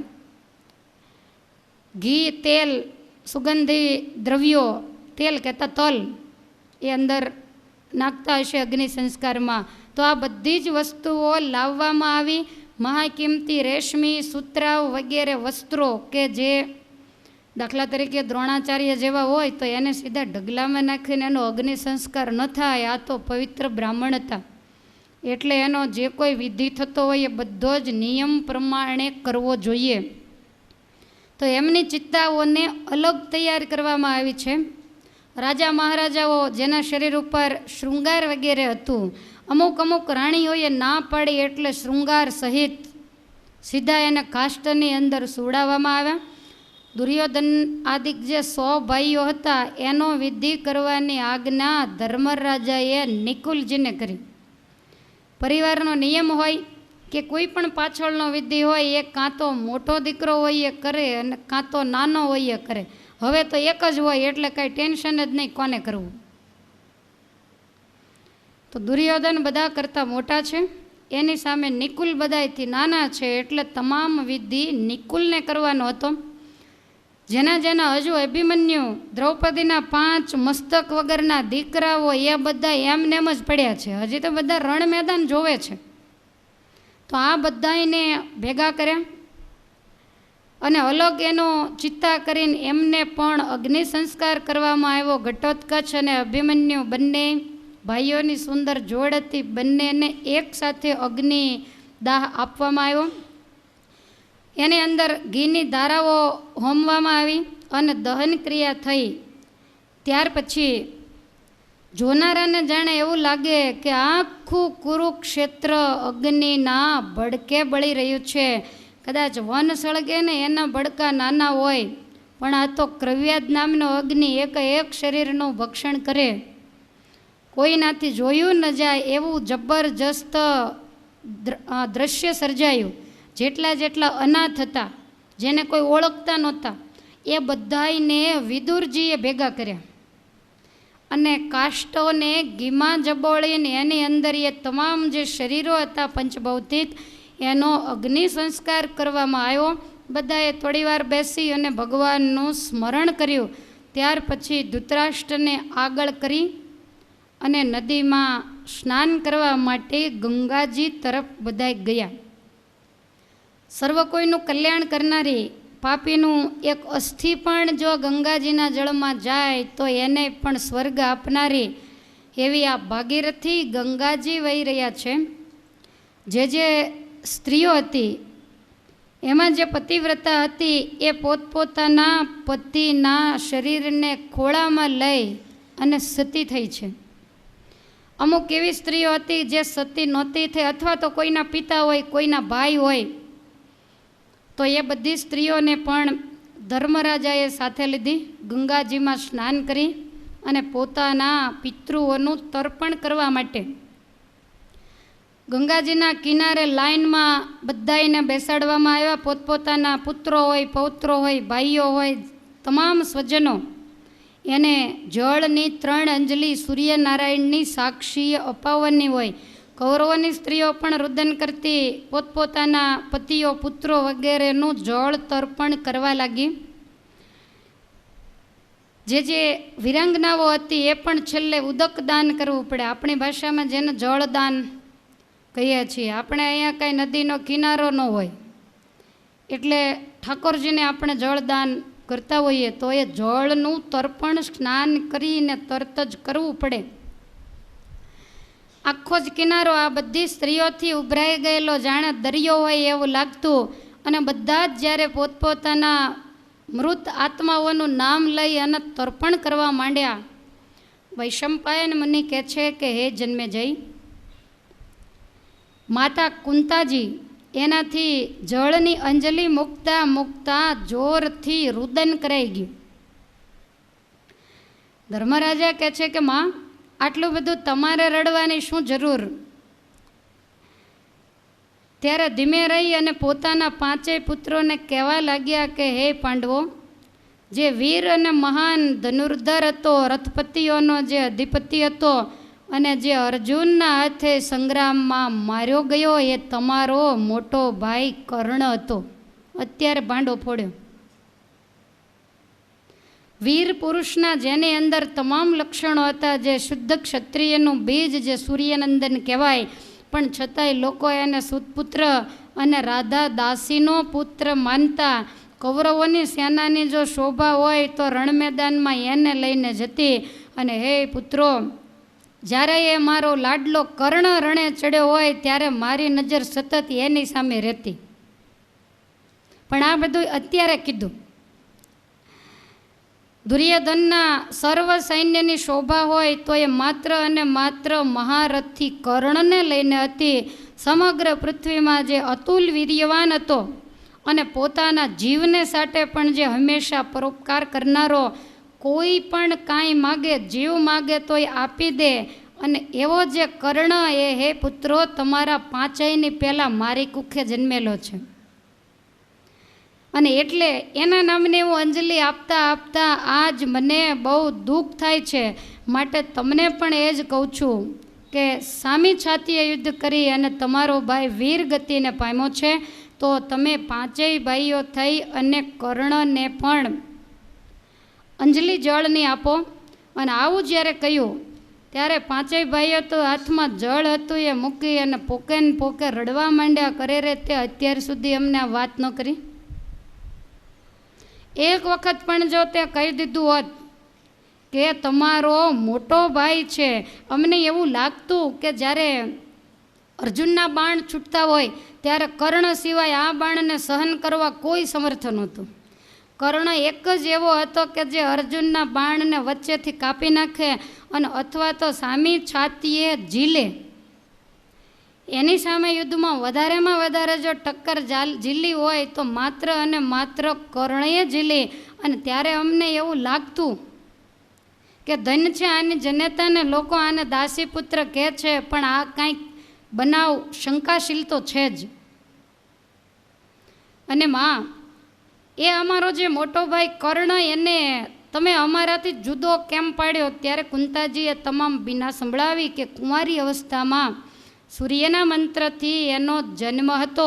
ઘી, તેલ, સુગંધી દ્રવ્યો, તેલ કહેતા તલ, એ અંદર નાખતા હશે અગ્નિ સંસ્કારમાં. તો આ બધી જ વસ્તુઓ લાવવામાં આવી. મહાકિંમતી રેશમી, સુતરાવ વગેરે વસ્ત્રો કે જે દાખલા તરીકે દ્રોણાચાર્ય જેવા હોય તો એને સીધા ઢગલામાં નાખીને એનો અગ્નિ સંસ્કાર ન થાય. આ તો પવિત્ર બ્રાહ્મણ હતા, એટલે એનો જે કોઈ વિધિ થતો હોય એ બધો જ નિયમ પ્રમાણે કરવો જોઈએ. તો એમની ચિત્તાઓને અલગ તૈયાર કરવામાં આવી છે. રાજા મહારાજાઓ જેના શરીર ઉપર શૃંગાર વગેરે હતું, અમુક રાણીઓએ ના પાડી એટલે શૃંગાર સહિત સીધા એને કાષ્ટની અંદર સુવડાવવામાં આવ્યા. દુર્યોધન આદિક જે 100 ભાઈઓ હતા એનો વિધિ કરવાની આજ્ઞા ધર્મરાજાએ નિકુલજીને કરી. પરિવારનો નિયમ હોય કે કોઈ પણ પાછળનો વિધિ હોય એ કાં તો મોટો દીકરો હોય એ કરે અને કાં તો નાનો હોય એ કરે. હવે તો એક જ હોય એટલે કાંઈ ટેન્શન જ નહીં કોને કરવું. તો દુર્યોધન બધા કરતાં મોટા છે, એની સામે નિકુલ બધાયથી નાના છે, એટલે તમામ વિધિ નિકુલને કરવાનો હતો. જેના હજુ અભિમન્યુ, દ્રૌપદીના 5 મસ્તક વગરના દીકરાઓ એ બધા એમનેમ જ પડ્યા છે. હજી તો બધા રણ મેદાન જોવે છે. તો આ બધાને ભેગા કર્યા અને અલગ એનો ચિત્તા કરીને એમને પણ અગ્નિ સંસ્કાર કરવામાં આવ્યો. ઘટોત્કચ અને અભિમન્યુ બંને ભાઈઓની સુંદર જોડ હતી. બંનેને એક સાથે અગ્નિ દાહ આપવામાં આવ્યો. એની અંદર ઘીની ધારાઓ હોમવામાં આવી અને દહન ક્રિયા થઈ. ત્યાર પછી જોનારાને જાણે એવું લાગે કે આખું કુરુક્ષેત્ર અગ્નિના ભડકે બળી રહ્યું છે. કદાચ વન સળગે ને એના ભડકા નાના હોય, પણ આ તો ક્રવ્યાદ નામનો અગ્નિ એક શરીરનું ભક્ષણ કરે. કોઈનાથી જોયું ન જાય એવું જબરજસ્ત દ્રશ્ય સર્જાયું. જેટલા અનાથ હતા, જેને કોઈ ઓળખતા નહોતા, એ બધાને વિદુરજીએ ભેગા કર્યા અને કાષ્ટોને ઘીમાં જબોળીને એની અંદર એ તમામ જે શરીરો હતા પંચભૌતિક, એનો અગ્નિ સંસ્કાર કરવામાં આવ્યો. બધાએ થોડીવાર બેસી અને ભગવાનનું સ્મરણ કર્યું. ત્યાર પછી ધૃતરાષ્ટ્રને આગળ કરી અને નદીમાં સ્નાન કરવા માટે ગંગાજી તરફ બધા ગયા. સર્વ કોઈનું કલ્યાણ કરનારી પાપીનું એક અસ્થિ પણ જો ગંગાજીના જળમાં જાય તો એને પણ સ્વર્ગ આપનારી એવી આ ભાગીરથી ગંગાજી વહી રહ્યા છે. જે સ્ત્રીઓ હતી એમાં જે પતિવ્રતા હતી એ પોતપોતાના પતિના શરીરને ખોળામાં લઈ અને સતી થઈ છે. અમુક એવી સ્ત્રીઓ હતી જે સતી નહોતી થઈ, અથવા તો કોઈના પિતા હોય, કોઈના ભાઈ હોય, તો એ બધી સ્ત્રીઓને પણ ધર્મરાજાએ સાથે લીધી. ગંગાજીમાં સ્નાન કરી અને પોતાના પિતૃઓનું તર્પણ કરવા માટે ગંગાજીના કિનારે લાઈનમાં બધાઈને બેસાડવામાં આવ્યા. પોતપોતાના પુત્રો હોય, પૌત્રો હોય, ભાઈઓ હોય, તમામ સ્વજનો એને જળની 3 અંજલિ સૂર્યનારાયણની સાક્ષીએ અપાવવાની હોય. કૌરવોની સ્ત્રીઓ પણ રુદન કરતી પોતપોતાના પતિઓ પુત્રો વગેરેનું જળ તર્પણ કરવા લાગી. જે વિરાંગનાઓ હતી એ પણ છેલ્લે ઉદક દાન કરવું પડે. આપણી ભાષામાં જેને જળદાન કહીએ છીએ. આપણે અહીંયા કાંઈ નદીનો કિનારો ન હોય એટલે ઠાકોરજીને આપણે જળદાન કરતા હોઈએ તો એ જળનું તર્પણ સ્નાન કરીને તરત જ કરવું પડે. આખો જ કિનારો આ બધી સ્ત્રીઓથી ઉભરાઈ ગયેલો જાણે દરિયો હોય એવું લાગતું. અને બધા જ જ્યારે પોતપોતાના મૃત આત્માઓનું નામ લઈ અને તર્પણ કરવા માંડ્યા. વૈશંપાયન મુનિ કહે છે કે હે જન્મેજય, માતા કુંતાજી એનાથી જળની અંજલિ મૂકતા મૂકતા જોરથી રુદન કરાઈ ગયું. ધર્મરાજા કહે છે કે માં, આટલું બધું તમારે રડવાની શું જરૂર? ત્યારે ધીમે રહી અને પોતાના 5 પુત્રોને કહેવા લાગ્યા કે હે પાંડવો, જે વીર અને મહાન ધનુર્ધર હતો, રથપતિઓનો જે અધિપતિ હતો અને જે અર્જુનના હાથે સંગ્રામમાં માર્યો ગયો એ તમારો મોટો ભાઈ કર્ણ હતો. અત્યારે ભાંડો ફોડ્યો. વીર પુરુષના જેની અંદર તમામ લક્ષણો હતા, જે શુદ્ધ ક્ષત્રિયનું બીજ જે સૂર્યનંદન કહેવાય, પણ છતાંય લોકો એને સુતપુત્ર અને રાધા દાસીનો પુત્ર માનતા. કૌરવોની સેનાની જો શોભા હોય તો રણ મેદાનમાં એને લઈને જતી. અને હે પુત્રો, જ્યારે એ મારો લાડલો કર્ણ રણે ચડ્યો હોય ત્યારે મારી નજર સતત એની સામે રહેતી. પણ આ બધું અત્યારે કીધું. દુર્યોધનના સર્વ સૈન્યની શોભા હોય તો એ માત્ર અને માત્ર મહારથી કર્ણને લઈને હતી. સમગ્ર પૃથ્વીમાં જે અતુલ વીર્યવાન હતો અને પોતાના જીવને સાથે પણ જે હંમેશા પરોપકાર કરનારો, કોઈ પણ કાંઈ માગે, જીવ માગે તો એ આપી દે, અને એવો જે કર્ણ એ હે પુત્રો તમારા 5ની પહેલાં મારી કુખે જન્મેલો છે. અને એટલે એના નામને હું અંજલિ આપતા આપતા આજ મને બહુ દુઃખ થાય છે. માટે તમને પણ એ જ કહું છું કે સામી છાતીએ યુદ્ધ કરી અને તમારો ભાઈ વીર ગતિને પામ્યો છે, તો તમે 5 ભાઈઓ થઈ અને કર્ણને પણ અંજલિ જળની આપો. અને આવું જ્યારે કહ્યું ત્યારે 5 ભાઈઓ તો હાથમાં જળ હતું એ મૂકી અને પોકે ને પોકે રડવા માંડ્યા. કરે રે તે અત્યાર સુધી અમને આ વાત ન કરી. એક વખત પણ જો તે કહી દીધું હોત કે તમારો મોટો ભાઈ છે. અમને એવું લાગતું કે જ્યારે અર્જુનના બાણ છૂટતા હોય ત્યારે કર્ણ સિવાય આ બાણને સહન કરવા કોઈ સમર્થ નહોતું. કર્ણ એક જ એવો હતો કે જે અર્જુનના બાણને વચ્ચેથી કાપી નાખે અને અથવા તો સામી છાતીએ ઝીલે. એની સામે યુદ્ધમાં વધારેમાં વધારે જો ટક્કર ઝીલી હોય તો માત્ર અને માત્ર કર્ણએ ઝીલી. અને ત્યારે અમને એવું લાગતું કે ધન છે આની જનેતાને, લોકો આને દાસીપુત્ર કહે છે, પણ આ કાંઈક બનાવ શંકાશીલ તો છે જ. અને માં, એ અમારો જે મોટો ભાઈ કર્ણ એને તમે અમારાથી જુદો કેમ પાડ્યો? ત્યારે કુંતાજીએ તમામ બીના સંભળાવી કે કુંવારી અવસ્થામાં સૂર્યના મંત્રથી એનો જન્મ હતો,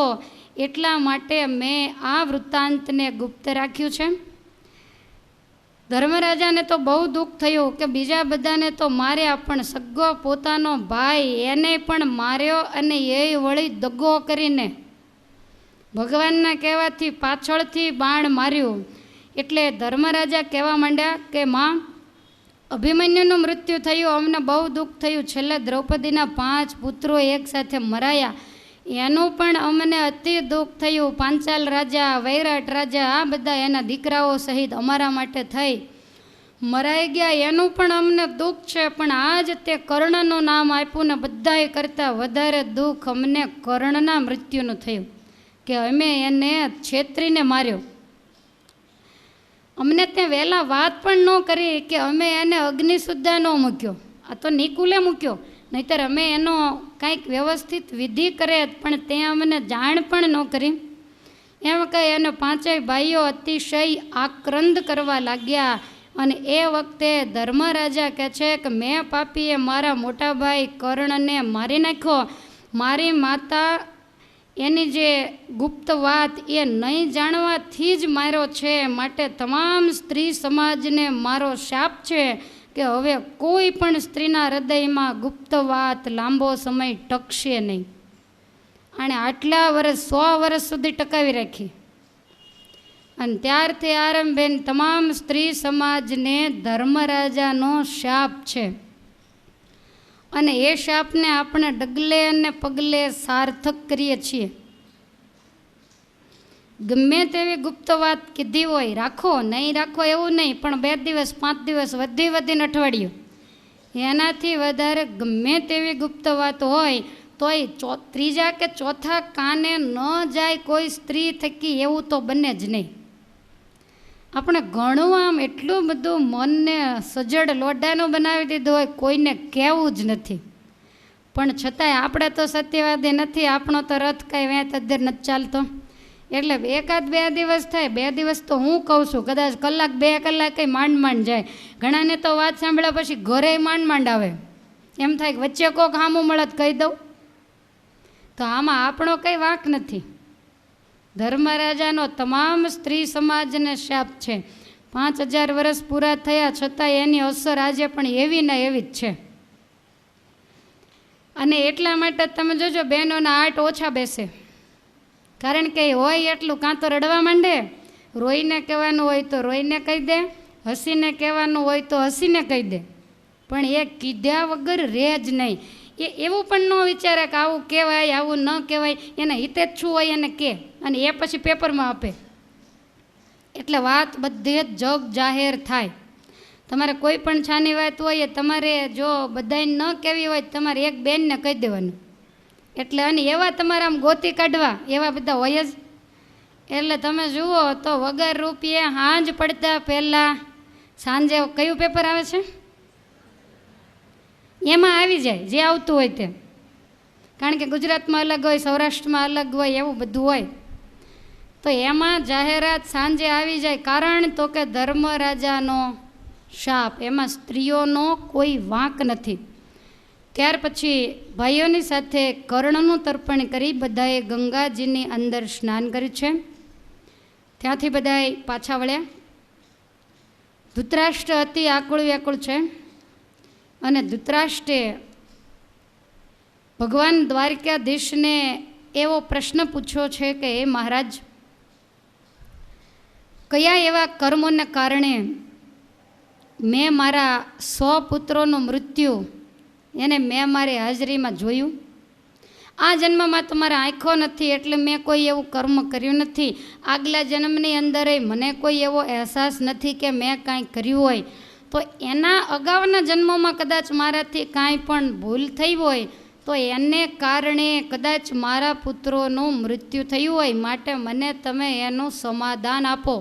એટલા માટે મેં આ વૃત્તાંતને ગુપ્ત રાખ્યું છે. ધર્મરાજાને તો બહુ દુઃખ થયું કે બીજા બધાને તો માર્યા, પણ સગ્ગો પોતાનો ભાઈ એને પણ માર્યો, અને એ વળી દગો કરીને ભગવાનના કહેવાથી પાછળથી બાણ માર્યું. એટલે ધર્મરાજા કહેવા માંડ્યા કે માં, અભિમન્યુનું મૃત્યુ થયું, અમને બહુ દુઃખ થયું. છેલ્લે દ્રૌપદીના 5 પુત્રો એકસાથે મરાયા, એનું પણ અમને અતિ દુઃખ થયું. પાંચાલ રાજા, વૈરાટ રાજા, આ બધા એના દીકરાઓ સહિત અમારા માટે થઈ મરાઈ ગયા, એનું પણ અમને દુઃખ છે. પણ આજ તે કર્ણનું નામ આપ્યું ને બધાએ કરતાં વધારે દુઃખ અમને કર્ણના મૃત્યુનું થયું કે અમે એને છેતરીને માર્યો. અમને ત્યાં વહેલા વાત પણ ન કરી કે અમે એને અગ્નિ સુદ્ધા ન મૂક્યો. આ તો નિકુલે મૂક્યો, નહીંતર અમે એનો કાંઈક વ્યવસ્થિત વિધિ કરે, પણ ત્યાં અમને જાણ પણ ન કરી. એમ કહી અને 5 ભાઈઓ અતિશય આક્રંદ કરવા લાગ્યા અને એ વખતે ધર્મરાજા કહે છે કે મેં પાપીએ મારા મોટા ભાઈ કર્ણને મારી નાખ્યો, મારી માતા એની જે ગુપ્ત વાત એ નહીં જાણવાથી જ માર્યો છે, માટે તમામ સ્ત્રી સમાજને મારો શાપ છે કે હવે કોઈ પણ સ્ત્રીના હૃદયમાં ગુપ્ત વાત લાંબો સમય ટકશે નહીં. અને આટલા વર્ષ 100 વર્ષ સુધી ટકાવી રાખી. અને ત્યારથી આરંભેન તમામ સ્ત્રી સમાજને ધર્મરાજાનો શાપ છે. અને એ શાપને આપણે ડગલે અને પગલે સાર્થક કરીએ છીએ. ગમે તેવી ગુપ્ત વાત કીધી હોય રાખો, નહીં રાખો એવું નહીં, પણ 2 દિવસ 5 દિવસ વધીને અઠવાડિયું, એનાથી વધારે ગમે તેવી ગુપ્ત વાત હોય તોય ત્રીજા કે ચોથા કાને ન જાય કોઈ સ્ત્રી થકી, એવું તો બને જ નહીં. આપણે ઘણું આમ એટલું બધું મનને સજડ લોઢાનું બનાવી દીધું હોય, કોઈને કહેવું જ નથી. પણ છતાંય આપણે તો સત્યવાદી નથી, આપણો તો રથ કાંઈ વેત અધર નથી ચાલતો. એટલે 1-2 દિવસ થાય, 2 દિવસ તો હું કહું છું, કદાચ કલાક 2 કલાક કંઈ માંડ જાય. ઘણાને તો વાત સાંભળ્યા પછી ઘરે માંડ આવે, એમ થાય કે વચ્ચે કોક હામું મળત કહી દઉં. તો આમાં આપણો કંઈ વાંક નથી. ધર્મરાજાનો તમામ સ્ત્રી સમાજને શાપ છે. 5000 વર્ષ પૂરા થયા છતાં એની અસર આજે પણ એવી ને એવી જ છે. અને એટલા માટે તમે જોજો બહેનોના આટ ઓછા બેસે, કારણ કે હોય એટલું કાં તો રડવા માંડે, રોઈને કહેવાનું હોય તો રોઈને કહી દે, હસીને કહેવાનું હોય તો હસીને કહી દે, પણ એ કીધા વગર રહે જ નહીં. એ એવું પણ ન વિચારે કે આવું કહેવાય આવું ન કહેવાય, એને હિતે જ શું હોય એને કહે, અને એ પછી પેપરમાં આપે. એટલે વાત બધે જ જગ જાહેર થાય. તમારે કોઈ પણ છાની વાત હોય એ તમારે જો બધાને ન કહેવી હોય તમારે એક બેનને કહી દેવાનું. એટલે અને એવા તમારે આમ ગોતી કાઢવા એવા બધા હોય જ. એટલે તમે જુઓ તો વગર રૂપિયે સાંજ પડતા પહેલાં સાંજે કયું પેપર આવે છે એમાં આવી જાય જે આવતું હોય તે, કારણ કે ગુજરાતમાં અલગ હોય, સૌરાષ્ટ્રમાં અલગ હોય, એવું બધું હોય. તો એમાં જાહેરાત સાંજે આવી જાય. કારણ તો કે ધર્મરાજાનો શાપ, એમાં સ્ત્રીઓનો કોઈ વાંક નથી. ત્યાર પછી ભાઈઓની સાથે કર્ણનું તર્પણ કરી બધાએ ગંગાજીની અંદર સ્નાન કર્યું છે. ત્યાંથી બધાએ પાછા વળ્યા. ધૃતરાષ્ટ્ર અતિ આકુળ વ્યાકુળ છે, અને ધૃતરાષ્ટ્રે ભગવાન દ્વારકાધીશને એવો પ્રશ્ન પૂછ્યો છે કે હે મહારાજ, કયા એવા કર્મોને કારણે મેં મારા 100 પુત્રોનું મૃત્યુ એને મેં મારી હાજરીમાં જોયું? આ જન્મમાં તમારા આંખો નથી એટલે મેં કોઈ એવું કર્મ કર્યું નથી. આગલા જન્મની અંદરે મને કોઈ એવો અહેસાસ નથી કે મેં કાંઈ કર્યું હોય. તો એના અગાઉના જન્મોમાં કદાચ મારાથી કાંઈ પણ ભૂલ થઈ હોય તો એને કારણે કદાચ મારા પુત્રોનું મૃત્યુ થયું હોય, માટે મને તમે એનું સમાધાન આપો.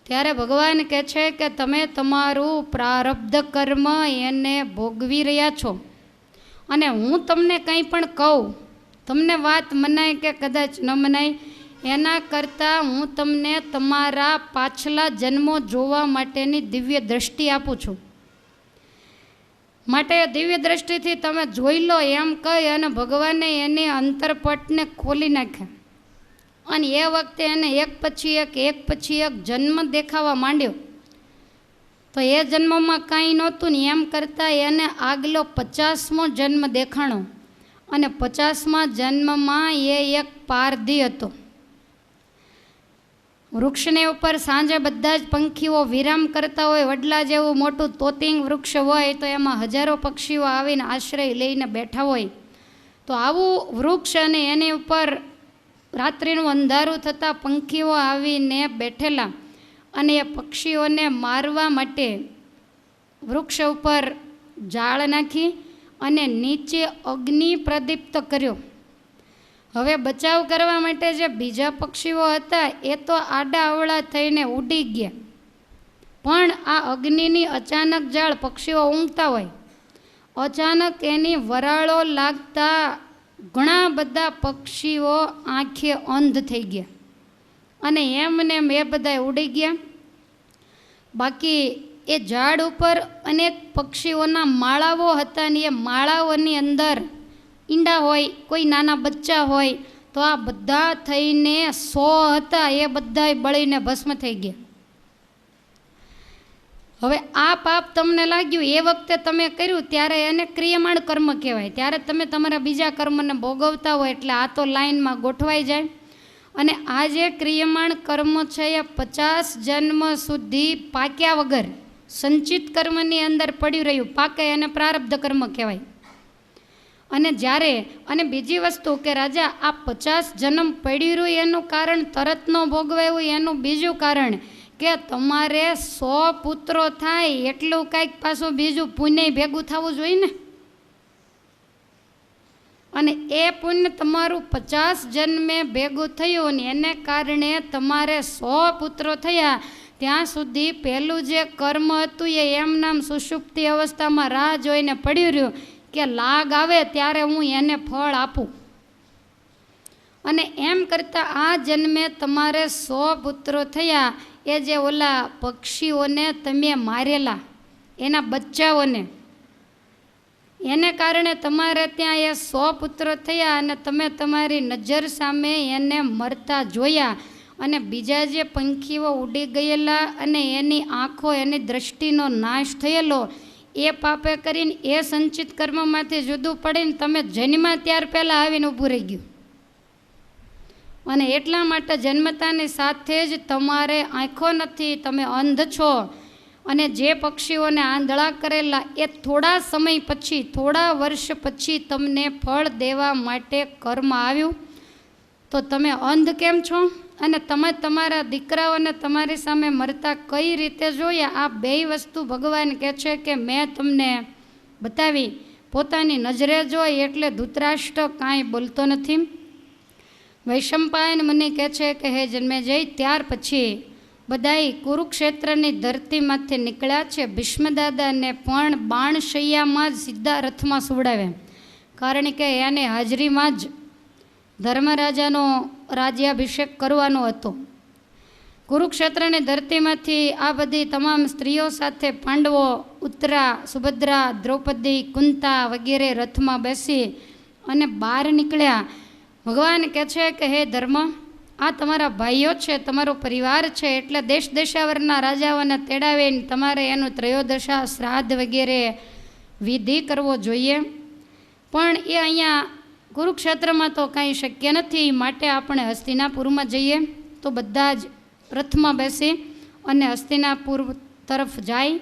ત્યારે ભગવાન કહે છે કે તમે તમારું પ્રારબ્ધ કર્મ એને ભોગવી રહ્યા છો, અને હું તમને કંઈ પણ કહું, તમને વાત મનાય કે કદાચ ન મનાય, એના કરતાં હું તમને તમારા પાછલા જન્મો જોવા માટેની દિવ્ય દ્રષ્ટિ આપું છું. માટે દિવ્ય દ્રષ્ટિથી તમે જોઈ લો એમ કહી અને ભગવાને એની અંતરપટને ખોલી નાખ્યા. અને એ વખતે એને એક પછી એક જન્મ દેખાવા માંડ્યો. તો એ જન્મમાં કાંઈ નહોતું ને એમ કરતાં એને આગલો 50મો જન્મ દેખાણો. અને 50મા જન્મમાં એ એક પારધી હતો. વૃક્ષને ઉપર સાંજે બધા જ પંખીઓ વિરામ કરતા હોય, વડલા જેવું મોટું તોતિંગ વૃક્ષ હોય તો એમાં હજારો પક્ષીઓ આવીને આશ્રય લઈને બેઠા હોય. તો આવું વૃક્ષ અને એની ઉપર રાત્રિનું અંધારું થતાં પંખીઓ આવીને બેઠેલા, અને એ પક્ષીઓને મારવા માટે વૃક્ષ ઉપર જાળ નાખી અને નીચે અગ્નિ પ્રદીપ્ત કર્યો. હવે બચાવ કરવા માટે જે બીજા પક્ષીઓ હતા એ તો આડા અવળા થઈને ઉડી ગયા, પણ આ અગ્નિની અચાનક જાળ, પક્ષીઓ ઊંઘતા હોય, અચાનક એની વરાળો લાગતા ઘણા બધા પક્ષીઓ આંખે અંધ થઈ ગયા, અને એમને એ બધા ઉડી ગયા. બાકી એ ઝાડ ઉપર અનેક પક્ષીઓના માળાઓ હતા ને એ માળાઓની અંદર ઈંડા હોય, કોઈ નાના બચ્ચા હોય, તો આ બધા થઈને 100 હતા, એ બધાય બળીને ભસ્મ થઈ ગયા. હવે આ પાપ તમને લાગ્યું એ વખતે તમે કર્યું ત્યારે એને ક્રિયમાણ કર્મ કહેવાય. ત્યારે તમે તમારા બીજા કર્મને ભોગવતા હોય એટલે આ તો લાઈનમાં ગોઠવાઈ જાય. અને આ જે ક્રિયમાણ કર્મ છે એ 50 જન્મ સુધી પાક્યા વગર સંચિત કર્મની અંદર પડ્યું રહ્યું, પાકે એને પ્રારબ્ધ કર્મ કહેવાય. અને જ્યારે અને બીજી વસ્તુ કે રાજા આ 50 જન્મ પડ્યું રહ્યું એનું કારણ તરત ન ભોગવાયું, એનું બીજું કારણ કે તમારે 100 પુત્રો થાય એટલું કાંઈક પાછું બીજું પુણ્ય ભેગું થવું જોઈએ ને. અને એ પુણ્ય તમારું 50 જન્મે ભેગું થયું ને એને કારણે તમારે 100 પુત્રો થયા. ત્યાં સુધી પહેલું જે કર્મ હતું એ એમ નામ સુષુપ્તિ અવસ્થામાં રાહ જોઈને પડ્યું રહ્યું કે લાગ આવે ત્યારે હું એને ફળ આપું. અને એમ કરતાં આ જન્મે તમારે 100 પુત્રો થયા. એ જે ઓલા પક્ષીઓને તમે મારેલા એના બચ્ચાઓને, એને કારણે તમારે ત્યાં એ 100 પુત્રો થયા અને તમે તમારી નજર સામે એને મરતા જોયા. અને બીજા જે પંખીઓ ઉડી ગયેલા અને એની આંખો, એની દ્રષ્ટિનો નાશ થયેલો, એ પાપે કરીને એ સંચિત કર્મમાંથી જુદું પડીને તમે જન્મ્યા ત્યાર પહેલાં આવીને ઊભું રહી ગયું. અને એટલા માટે જન્મતાની સાથે જ તમારે આંખો નથી, તમે અંધ છો. અને જે પક્ષીઓને આંધળા કરેલા એ થોડા સમય પછી, થોડા વર્ષ પછી તમને ફળ દેવા માટે કર્મ આવ્યું. તો તમે અંધ કેમ છો? અને તમે તમારા દીકરાઓને તમારી સામે મરતા કઈ રીતે જોયા? આ બેય વસ્તુ ભગવાન કહે છે કે મેં તમને બતાવી. પોતાની નજરે જોઈ એટલે ધૃતરાષ્ટ્ર કાંઈ બોલતો નથી. વૈશંપાયન મુનિ કહે છે કે હે જન્મેજય, ત્યાર પછી બધાય કુરુક્ષેત્રની ધરતીમાંથી નીકળ્યા છે. ભીષ્મદાદાને પણ બાણશૈયામાં જ સીધા રથમાં સુવડાવ્યા, કારણ કે એને હાજરીમાં જ ધર્મરાજાનો રાજ્યાભિષેક કરવાનો હતો. કુરુક્ષેત્રની ધરતીમાંથી આ બધી તમામ સ્ત્રીઓ સાથે પાંડવો, ઉત્તરા, સુભદ્રા, દ્રૌપદી, કુંતા વગેરે રથમાં બેસી અને બહાર નીકળ્યા. ભગવાન કહે છે કે હે ધર્મ, આ તમારા ભાઈઓ છે, તમારો પરિવાર છે, એટલે દેશ દેશાવરના રાજાઓને તેડાવીને તમારે એનું ત્રયોદશા શ્રાદ્ધ વગેરે વિધિ કરવો જોઈએ. પણ એ અહીંયા કુરુક્ષેત્રમાં તો કાંઈ શક્ય નથી, માટે આપણે હસ્તિનાપુરમાં જઈએ. તો બધા જ રથમાં બેસી અને હસ્તિનાપુર તરફ જાય.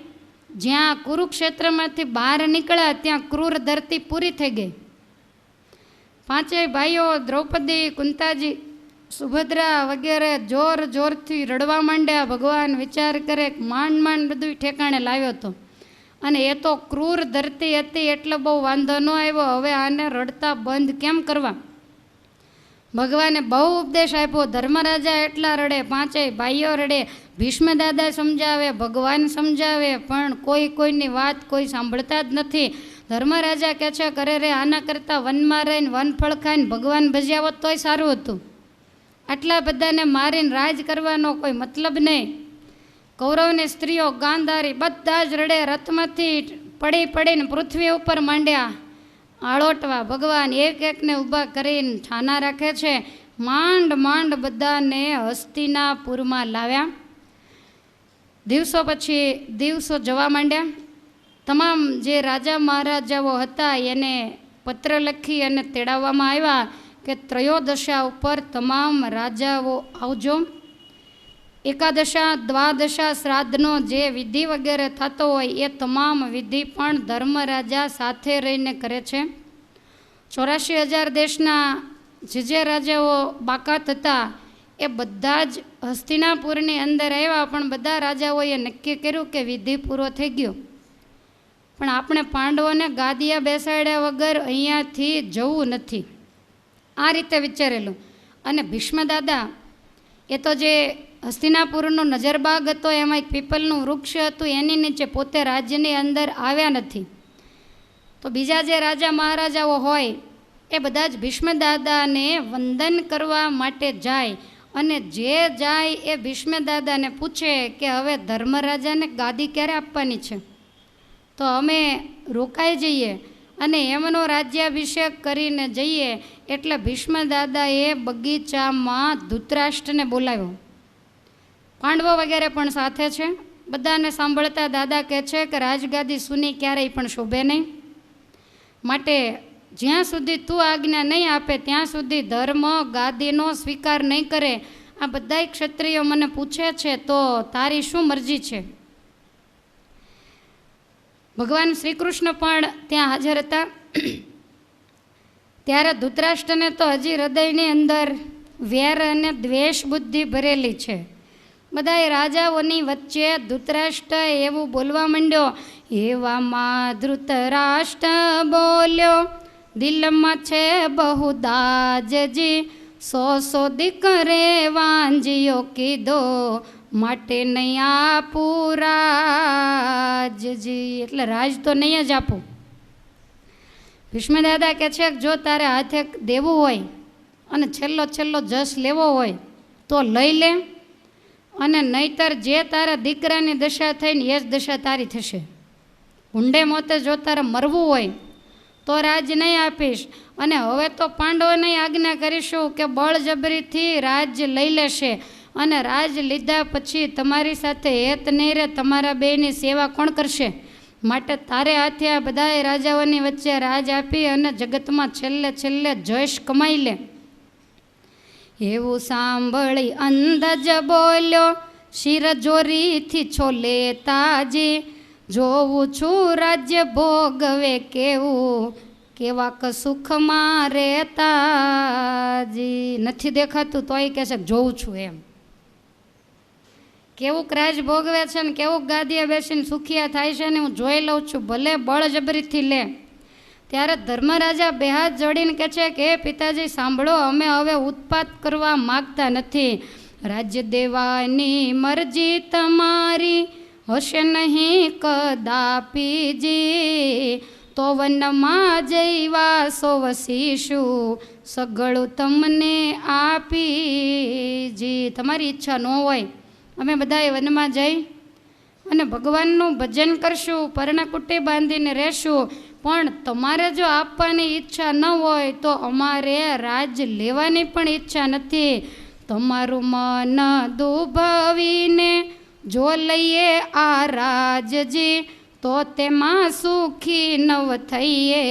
જ્યાં કુરુક્ષેત્રમાંથી બહાર નીકળ્યા ત્યાં ક્રૂર ધરતી પૂરી થઈ ગઈ. પાંચેય ભાઈઓ દ્રૌપદી, કુંતાજી, સુભદ્રા વગેરે જોર જોરથી રડવા માંડ્યા. ભગવાન વિચાર કરે માંડ માંડ બધું ઠેકાણે લાવ્યો હતો, અને એ તો ક્રૂર ધરતી હતી એટલે બહુ વાંધો ન આવ્યો. હવે આને રડતા બંધ કેમ કરવા? ભગવાને બહુ ઉપદેશ આપ્યો. ધર્મરાજા એટલા રડે, પાંચેય ભાઈઓ રડે, ભીષ્મદાદા સમજાવે, ભગવાન સમજાવે, પણ કોઈની વાત કોઈ સાંભળતા જ નથી. ધર્મરાજા કહે છે કરે રે, આના કરતાં વનમાં રહીને વનફળ ખાઈને ભગવાન ભજ્યા હોત તોય સારું હતું. આટલા બધાને મારીને રાજ કરવાનો કોઈ મતલબ નહીં. કૌરવની સ્ત્રીઓ, ગાંધારી બધા જ રડે. રથમાંથી પડીને પૃથ્વી ઉપર માંડ્યા આળોટવા. ભગવાન એક એકને ઊભા કરીને છાના રાખે છે. માંડ બધાને હસ્તિનાપુરમાં લાવ્યા. દિવસો પછી દિવસો જવા માંડ્યા. તમામ જે રાજા મહારાજાઓ હતા એને પત્ર લખી અને તેડાવવામાં આવ્યા કે ત્રયોદશા ઉપર તમામ રાજાઓ આવજો. એકાદશા, દ્વાદશા શ્રાદ્ધનો જે વિધિ વગેરે થતો હોય એ તમામ વિધિ પણ ધર્મરાજા સાથે રહીને કરે છે. 84,000 દેશના જે રાજાઓ બાકાત હતા એ બધા જ હસ્તિનાપુરની અંદર આવ્યા. પણ બધા રાજાઓએ નક્કી કર્યું કે વિધિ પૂરો થઈ ગયો, પણ આપણે પાંડવોને ગાદિયા બેસાડ્યા વગર અહીંયાથી જવું નથી. આ રીતે વિચારેલું. અને ભીષ્મદાદા એ તો જે હસ્તિનાપુરનો નજરબાગ હતો એમાં એક પીપલનું વૃક્ષ હતું, એની નીચે પોતે રાજ્યની અંદર આવ્યા નથી. તો બીજા જે રાજા મહારાજાઓ હોય એ બધા જ ભીષ્મદાદાને વંદન કરવા માટે જાય અને જે જાય એ ભીષ્મ દાદાને પૂછે કે હવે ધર્મરાજાને ગાદી ક્યારે આપવાની છે, તો અમે રોકાઈ જઈએ અને એમનો રાજ્યાભિષેક કરીને જઈએ. એટલે ભીષ્મ દાદાએ બગીચામાં ધૃતરાષ્ટ્રને બોલાવ્યો. પાંડવો વગેરે પણ સાથે છે. બધાને સાંભળતા દાદા કહે છે કે રાજગાદી સૂની ક્યારેય પણ શોભે નહીં, માટે જ્યાં સુધી તું આજ્ઞા નહીં આપે ત્યાં સુધી ધર્મ ગાદીનો સ્વીકાર નહીં કરે. આ બધાય ક્ષત્રિયો મને પૂછે છે તો તારી શું મરજી છે? ભગવાન શ્રી કૃષ્ણ પણ ત્યાં હાજર હતા. ત્યારે ધૃતરાષ્ટ્રને તો હજી હૃદયની અંદર વેર અને દ્વેષ બુદ્ધિ ભરેલી છે. બધાય રાજાઓની વચ્ચે ધૃતરાષ્ટ્ર એવું બોલવા માંડ્યો. એવામાં ધૃતરાષ્ટ્ર બોલ્યો, દિલમાં છે બહુ દાજજી, 100 દીકરે વાંજ્યો કીધો, માટે નહીં આપું રાજજી. એટલે રાજ તો નહીં જ આપું. ભીષ્મ દાદા કહે છે જો તારે હાથે દેવું હોય અને છેલ્લો જશ લેવો હોય તો લઈ લે, અને નહીતર જે તારા દીકરાની દશા થઈને એ જ દશા તારી થશે. ઊંડે મોતે જો તારે મરવું હોય તો રાજ નહીં આપીશ. અને હવે તો પાંડવોને આજ્ઞા કરીશું કે બળજબરીથી રાજ લઈ લેશે, અને રાજ લીધા પછી તમારી સાથે હેત નહીં રહે, તમારા બેની સેવા કોણ કરશે? માટે તારે હાથે આ બધા રાજાઓની વચ્ચે રાજ આપી અને જગતમાં છેલ્લે જશ કમાઈ લે. એવું સાંભળી અંદાજ બોલ્યો, શિરજોરીથી છોલે તાજી, જોઉં છું રાજ્ય ભોગવે કેવું, કેવાક સુખમાં રહેતાજી. નથી દેખાતું તોય કહે છે જોઉં છું એમ. કેવુંક રાજ ભોગવે છે ને કેવુંક ગાદીએ બેસીને સુખિયા થાય છે ને હું જોઈ લઉં છું, ભલે બળજબરીથી લે. ત્યારે ધર્મરાજા બે હાથ જોડીને કહે છે કે પિતાજી સાંભળો, અમે હવે ઉત્પાત કરવા માગતા નથી. રાજ્ય દેવાની મરજી તમારી હશે નહીં કદાપીજી, તો વનમાં જઈવા સો વસીશું, સગળું તમને આપીજી. તમારી ઈચ્છા ન હોય અમે બધાએ વનમાં જઈ અને ભગવાનનું ભજન કરશું, પર્ણકુટી બાંધીને રહેશું, પણ તમારે જો આપવાની ઈચ્છા ન હોય તો અમારે રાજ લેવાની પણ ઈચ્છા નથી. તમારું મન દુભાવીને જો લઈએ આ રાજજી, તો તેમાં સુખી નવ થઈએ,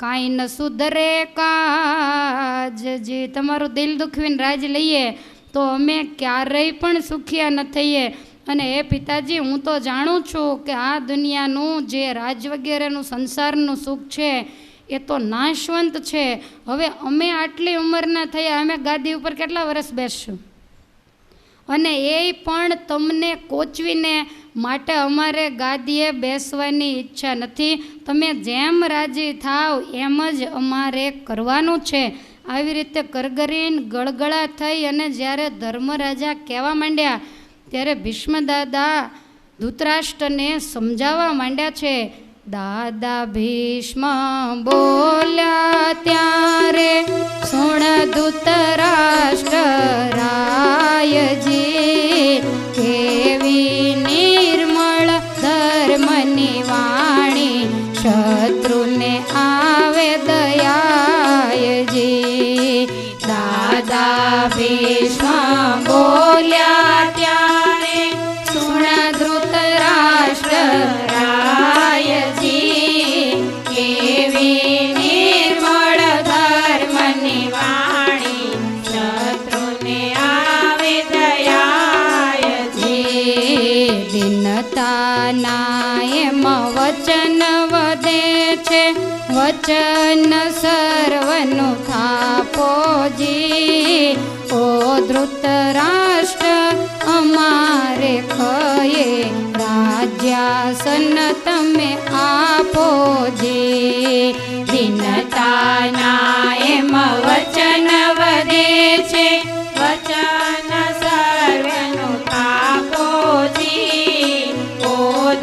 કાંઈ ન સુધરે કાજજી. તમારું દિલ દુખવીને રાજ લઈએ તો અમે ક્યારેય પણ સુખિયા ન થઈએ. અને એ પિતાજી હું તો જાણું છું કે આ દુનિયાનું જે રાજ વગેરેનું સંસારનું સુખ છે એ તો નાશવંત છે. હવે અમે આટલી ઉંમરના થયા, અમે ગાદી ઉપર કેટલા વર્ષ બેસશું? અને એ પણ તમને કોચવીને, માટે અમારે ગાદીએ બેસવાની ઈચ્છા નથી. તમે જેમ રાજી થાવ એમ જ અમારે કરવાનું છે. આવી રીતે કરગરીને ગળગળા થઈ અને જ્યારે ધર્મરાજા કહેવા માંડ્યા ત્યારે ભીષ્મ દાદા ધૃતરાષ્ટ્રને સમજાવવા માંડ્યા છે. દાદા ભીષ્મ બોલ્યા ત્યારે સુણ ધૃતરાષ્ટ્ર રાયજી, કેવી નિર્મળ ધર્મની વાણી, શત્રુને આવે દયાયજી. દાદા ભીષ્મ બોલ્યા ત્યારે સુણ ધૃતરાષ્ટ્ર રાયજી, કેવી નિર્મળ ધર્મની વાણી, શત્રુને આવે દયાયજી. દિનતાના એમ વચન વધે છે, વચન સર્વનું થાપોજી. ઓ ધૃતરાષ્ટ્ર અમારે કયે રાજ્યાસન તમે આપોજી. દિનતાના એમ વચન વધે છે, વચન સર્વનું થાપોજી. ઓ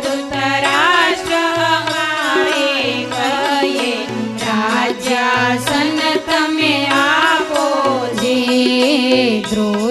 ધૃતરાષ્ટ્ર અમારે કયે રાજ્યાસન તમે આપોજી. ધ્રુવ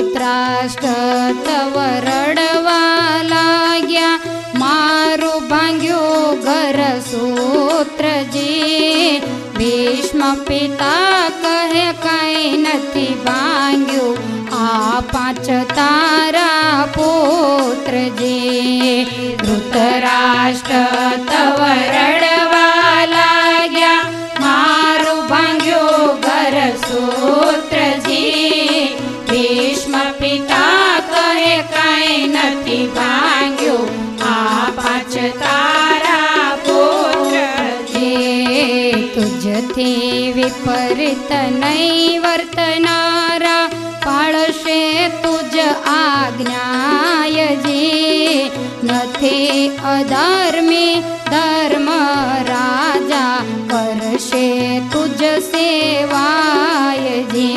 ધૃતરાષ્ટ્ર તવ રડવા લાગ્યા, મારું ભાંગ્યું ઘર સૂત્રજી. ભીષ્મ પિતા કહે કાંઈ નથી ભાંગ્યું, આ 5 તારા પુત્રજી. ધૃતરાષ્ટ્ર તવ રડવા લાગ્યા, મારું ભાંગ્યું ઘર સૂત્રજી. ભીષ્મ પિતા કહે કાંઈ નથી ભાંગ્યું, આ 5 તારા પુત્રજી. તુજથી વિપરીત નહીં વર્તનારા, પાળશે તુજ આજ્ઞાયજી. નથી અધર્મી ધર્મ રાજા, કરશે તુજ સેવાયજી.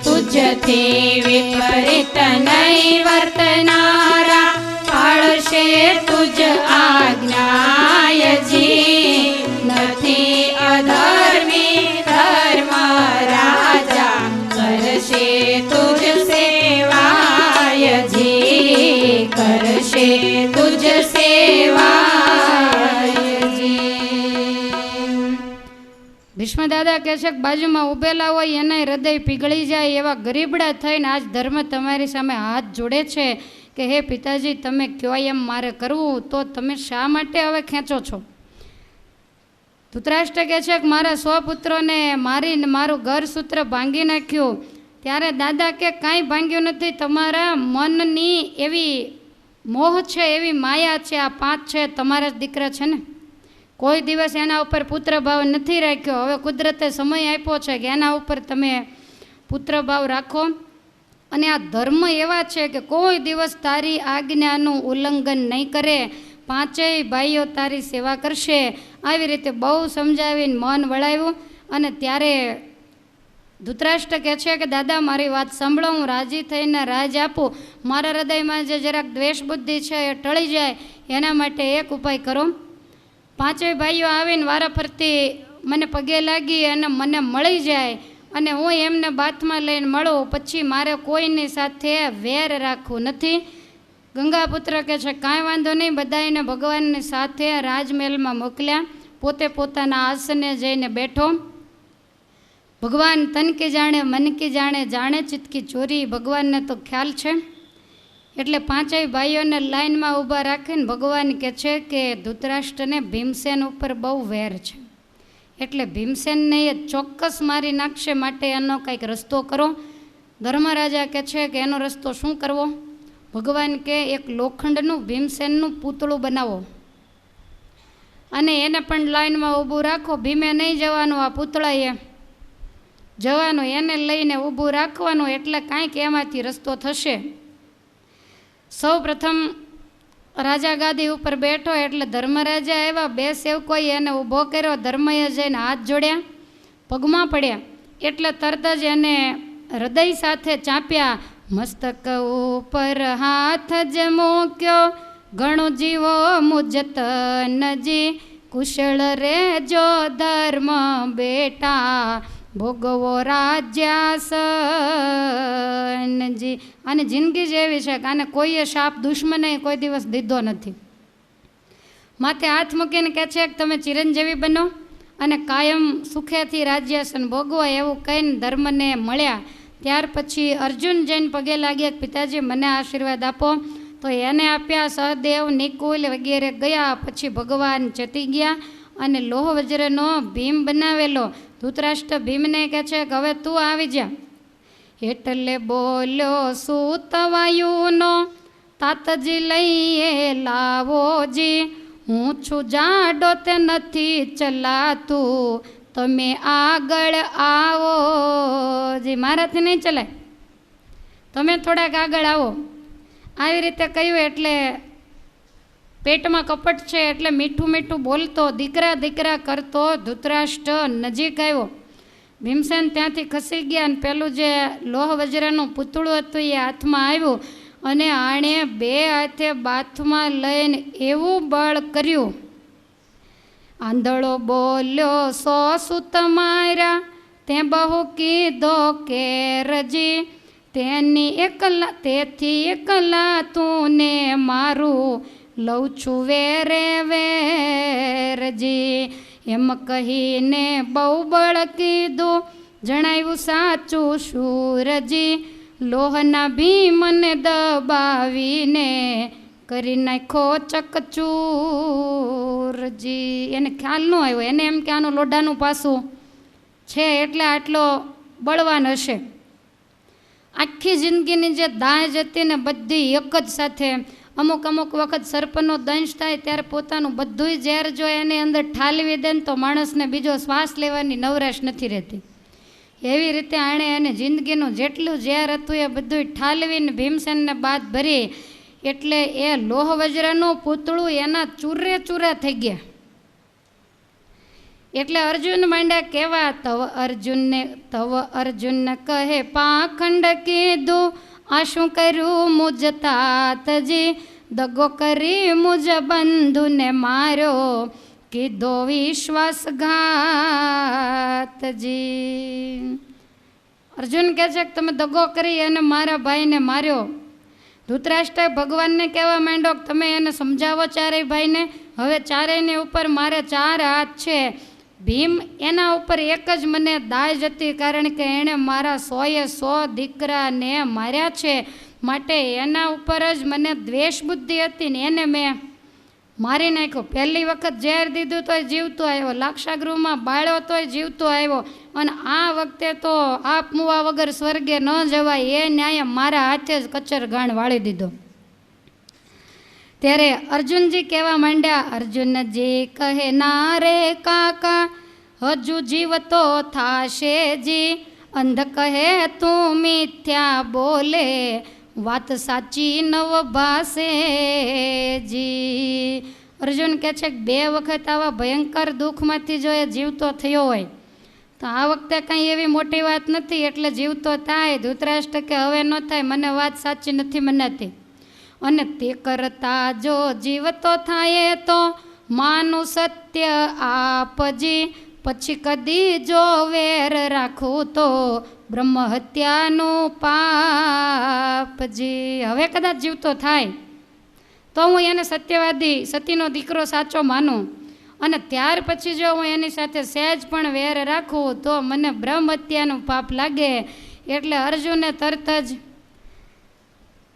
તુજથી વિપરીત નહીં વર્તનારા, પાળશે તુજ આજ્ઞાયજી. નથી અધર્મી ધર્મ રાજા, કરશે તુજ સેવાયજી. કરશે તુજ સેવાયજી. ભીષ્મ દાદા કહે છે કે બાજુમાં ઊભેલા હોય એના હૃદય પીગળી જાય એવા ગરીબડા થઈને આજ ધર્મ તમારી સામે હાથ જોડે છે કે હે પિતાજી, તમે કયો એમ મારે કરવું, તો તમે શા માટે હવે ખેંચો છો? ધૃતરાષ્ટ્ર કહે છે કે મારા 100 પુત્રોને મારીને મારું ઘર સૂત્ર ભાંગી નાખ્યું. ત્યારે દાદા કે કાંઈ ભાંગ્યું નથી, તમારા મનની એવી મોહ છે, એવી માયા છે. આ 5 છે તમારા જ દીકરા છે ને, કોઈ દિવસ એના ઉપર પુત્રભાવ નથી રાખ્યો. હવે કુદરતે સમય આપ્યો છે કે એના ઉપર તમે પુત્રભાવ રાખો. અને આ ધર્મ એવા છે કે કોઈ દિવસ તારી આજ્ઞાનું ઉલ્લંઘન નહીં કરે, 5 ભાઈઓ તારી સેવા કરશે. આવી રીતે બહુ સમજાવીને મન વળાવ્યું. અને ત્યારે ધૃતરાષ્ટ્ર કહે છે કે દાદા મારી વાત સાંભળો, હું રાજી થઈને રાજ આપું. મારા હૃદયમાં જે જરાક દ્વેષ બુદ્ધિ છે એ ટળી જાય, એના માટે એક ઉપાય કરો. 5 ભાઈઓ આવીને વારા ફરતી મને પગે લાગી અને મને મળી જાય, અને હું એમને બાથમાં લઈને મળું, પછી મારે કોઈની સાથે વેર રાખવું નથી. ગંગાપુત્ર કહે છે કાંઈ વાંધો નહીં. બધાને ભગવાનની સાથે રાજમહેલમાં મોકલ્યા. પોતે પોતાના આસને જઈને બેઠો. ભગવાન તન કી જાણે મન કી જાણે, જાણે ચિત્ત કી ચોરી, ભગવાનને તો ખ્યાલ છે. એટલે 5 ભાઈઓને લાઈનમાં ઊભા રાખીને ભગવાન કહે છે કે ધૃતરાષ્ટ્રને ભીમસેન ઉપર બહુ વેર છે, એટલે ભીમસેનને એ ચોક્કસ મારી નાખશે, માટે એનો કંઈક રસ્તો કરો. ધર્મરાજા કહે છે કે એનો રસ્તો શું કરવો? ભગવાન કે એક લોખંડનું ભીમસેનનું પૂતળું બનાવો અને એને પણ લાઈનમાં ઊભું રાખો. ભીમે નહીં જવાનું, આ પૂતળાએ જવાનું, એને લઈને ઊભું રાખવાનું, એટલે કાંઈક એમાંથી રસ્તો થશે. સૌ પ્રથમ રાજા ગાદી ઉપર બેઠો એટલે ધર્મરાજા આવ્યા. 2 સેવકોએ એને ઊભો કર્યો. ધર્મએ જઈને હાથ જોડ્યા, પગમાં પડ્યા, એટલે તરત જ એને હૃદય સાથે ચાંપ્યા. મસ્તક ઉપર હાથ જ મૂક્યો, ઘણો જીવો મુજતનજી. કુશળ રેજો ધર્મ બેટા, ભોગવો રાજ્યાસનજી. આની જિંદગી જ એવી છે કે આને કોઈએ શાપ દુશ્મને કોઈ દિવસ દીધો નથી. માથે હાથ મૂકીને કહે છે કે તમે ચિરંજીવી બનો અને કાયમ સુખેથી રાજ્યાસન ભોગવો, એવું કહીને ધર્મને મળ્યા. ત્યાર પછી અર્જુન જઈને પગે લાગ્યા, પિતાજી મને આશીર્વાદ આપો. તો એને આપ્યા. સહદેવ, નિકુલ વગેરે ગયા. પછી ભગવાન ચતી ગયા અને લોહ વજ્રનો ભીમ બનાવેલો. ધૃતરાષ્ટ્ર ભીમને કહે છે કે હવે તું આવી જા. એટલે બોલ્યો સૂતવાયુનો, તાતજી લઈએ લાવોજી. હું છું જાડો તે નથી ચલાતું, તમે આગળ આવો જી. મારાથી નહીં ચલાય, તમે થોડાક આગળ આવો. આવી રીતે કહ્યું એટલે પેટમાં કપટ છે એટલે મીઠું મીઠું બોલતો, દીકરા દીકરા કરતો ધૃતરાષ્ટ્ર નજીક આવ્યો. ભીમસેન ત્યાંથી ખસી ગયા અને પેલું જે લોહ વજ્રનું પૂતળું હતું એ હાથમાં આવ્યું અને આણે 2 હાથે બાથમાં લઈને એવું બળ કર્યું. આંધળો બોલ્યો 100 સૂત માર્યા, તે બહુ કીધો કે રજી. તેથી એકલા તું ને મારું લઉં છું વેરે વેરજી. એમ કહીને બહુ બળ કીધું, જણાવ્યું સાચું શૂરજી. લોહના ભીમને દબાવીને કરી નાખો ચકચૂરજી. એને ખ્યાલ ન આવ્યો, એને એમ કે આનું લોઢાનું પાસું છે એટલે આટલો બળવાન હશે. આખી જિંદગીની જે દાજ હતી ને બધી એક જ સાથે, અમુક વખત સર્પનો દંશ થાય ત્યારે પોતાનું બધુંય ઝેર જો એની અંદર ઠાલવી દે ને તો માણસને બીજો શ્વાસ લેવાની નવરાશ નથી રહેતી. એવી રીતે આણે એને જિંદગીનું જેટલું ઝેર હતું એ બધું ઠાલવીને ભીમસેનને બાદ ભરી, એટલે એ લોહ વજ્રનું પૂતળું એના ચૂરે ચૂરા થઈ ગયા. એટલે અર્જુન માંડ્યા કેવા, તવ અર્જુનને કહે પાખંડ કીધું, આ શું કર્યું મુજ તાતજી. દગો કરી મુજ બંધુને માર્યો, કીધો વિશ્વાસઘાતજી. અર્જુન કહે છે કે તમે દગો કરી અને મારા ભાઈને માર્યો. ધૃતરાષ્ટ્ર ભગવાનને કહેવા માંડ્યો કે તમે એને સમજાવો ચારેય ભાઈને. હવે ચારેયની ઉપર મારે 4 હાથ છે. ભીમ એના ઉપર એક જ મને દાજ હતી, કારણ કે એણે મારા 100 દીકરાને માર્યા છે, માટે એના ઉપર જ મને દ્વેષ બુદ્ધિ હતી ને એને મેં મારી નાખ્યો. પહેલી વખત ઝેર દીધું તોય જીવતો આવ્યો, લાક્ષાગૃહમાં બાળ્યો તોય જીવતો આવ્યો, અને આ વખતે તો આપ મુવા વગર સ્વર્ગે ન જવાય એ ન્યાય મારા હાથે જ કચર ગાણ વાળી દીધો. ત્યારે અર્જુનજી કહેવા માંડ્યા, અર્જુનજી કહે ના રે કાકા હજુ જીવતો થાશે જી. અંધ કહે તું મિથ્યા બોલે, વાત સાચી નવ ભાષે જી. અર્જુન કહે છે કે 2 વખત આવા ભયંકર દુઃખમાંથી જો એ જીવતો થયો હોય તો આ વખતે કંઈ એવી મોટી વાત નથી, એટલે જીવતો થાય. ધૃતરાષ્ટ્ર કે હવે ન થાય, મને વાત સાચી નથી મનાતી. અને તે કરતા જો જીવતો થાય તો માનું સત્ય આપજી. પછી કદી જો વેર રાખું તો બ્રહ્મ હત્યાનું પાપજી. હવે કદાચ જીવતો થાય તો હું એને સત્યવાદી, સતીનો દીકરો સાચો માનું, અને ત્યાર પછી જો હું એની સાથે સહેજ પણ વેર રાખું તો મને બ્રહ્મ હત્યાનું પાપ લાગે. એટલે અર્જુને તરત જ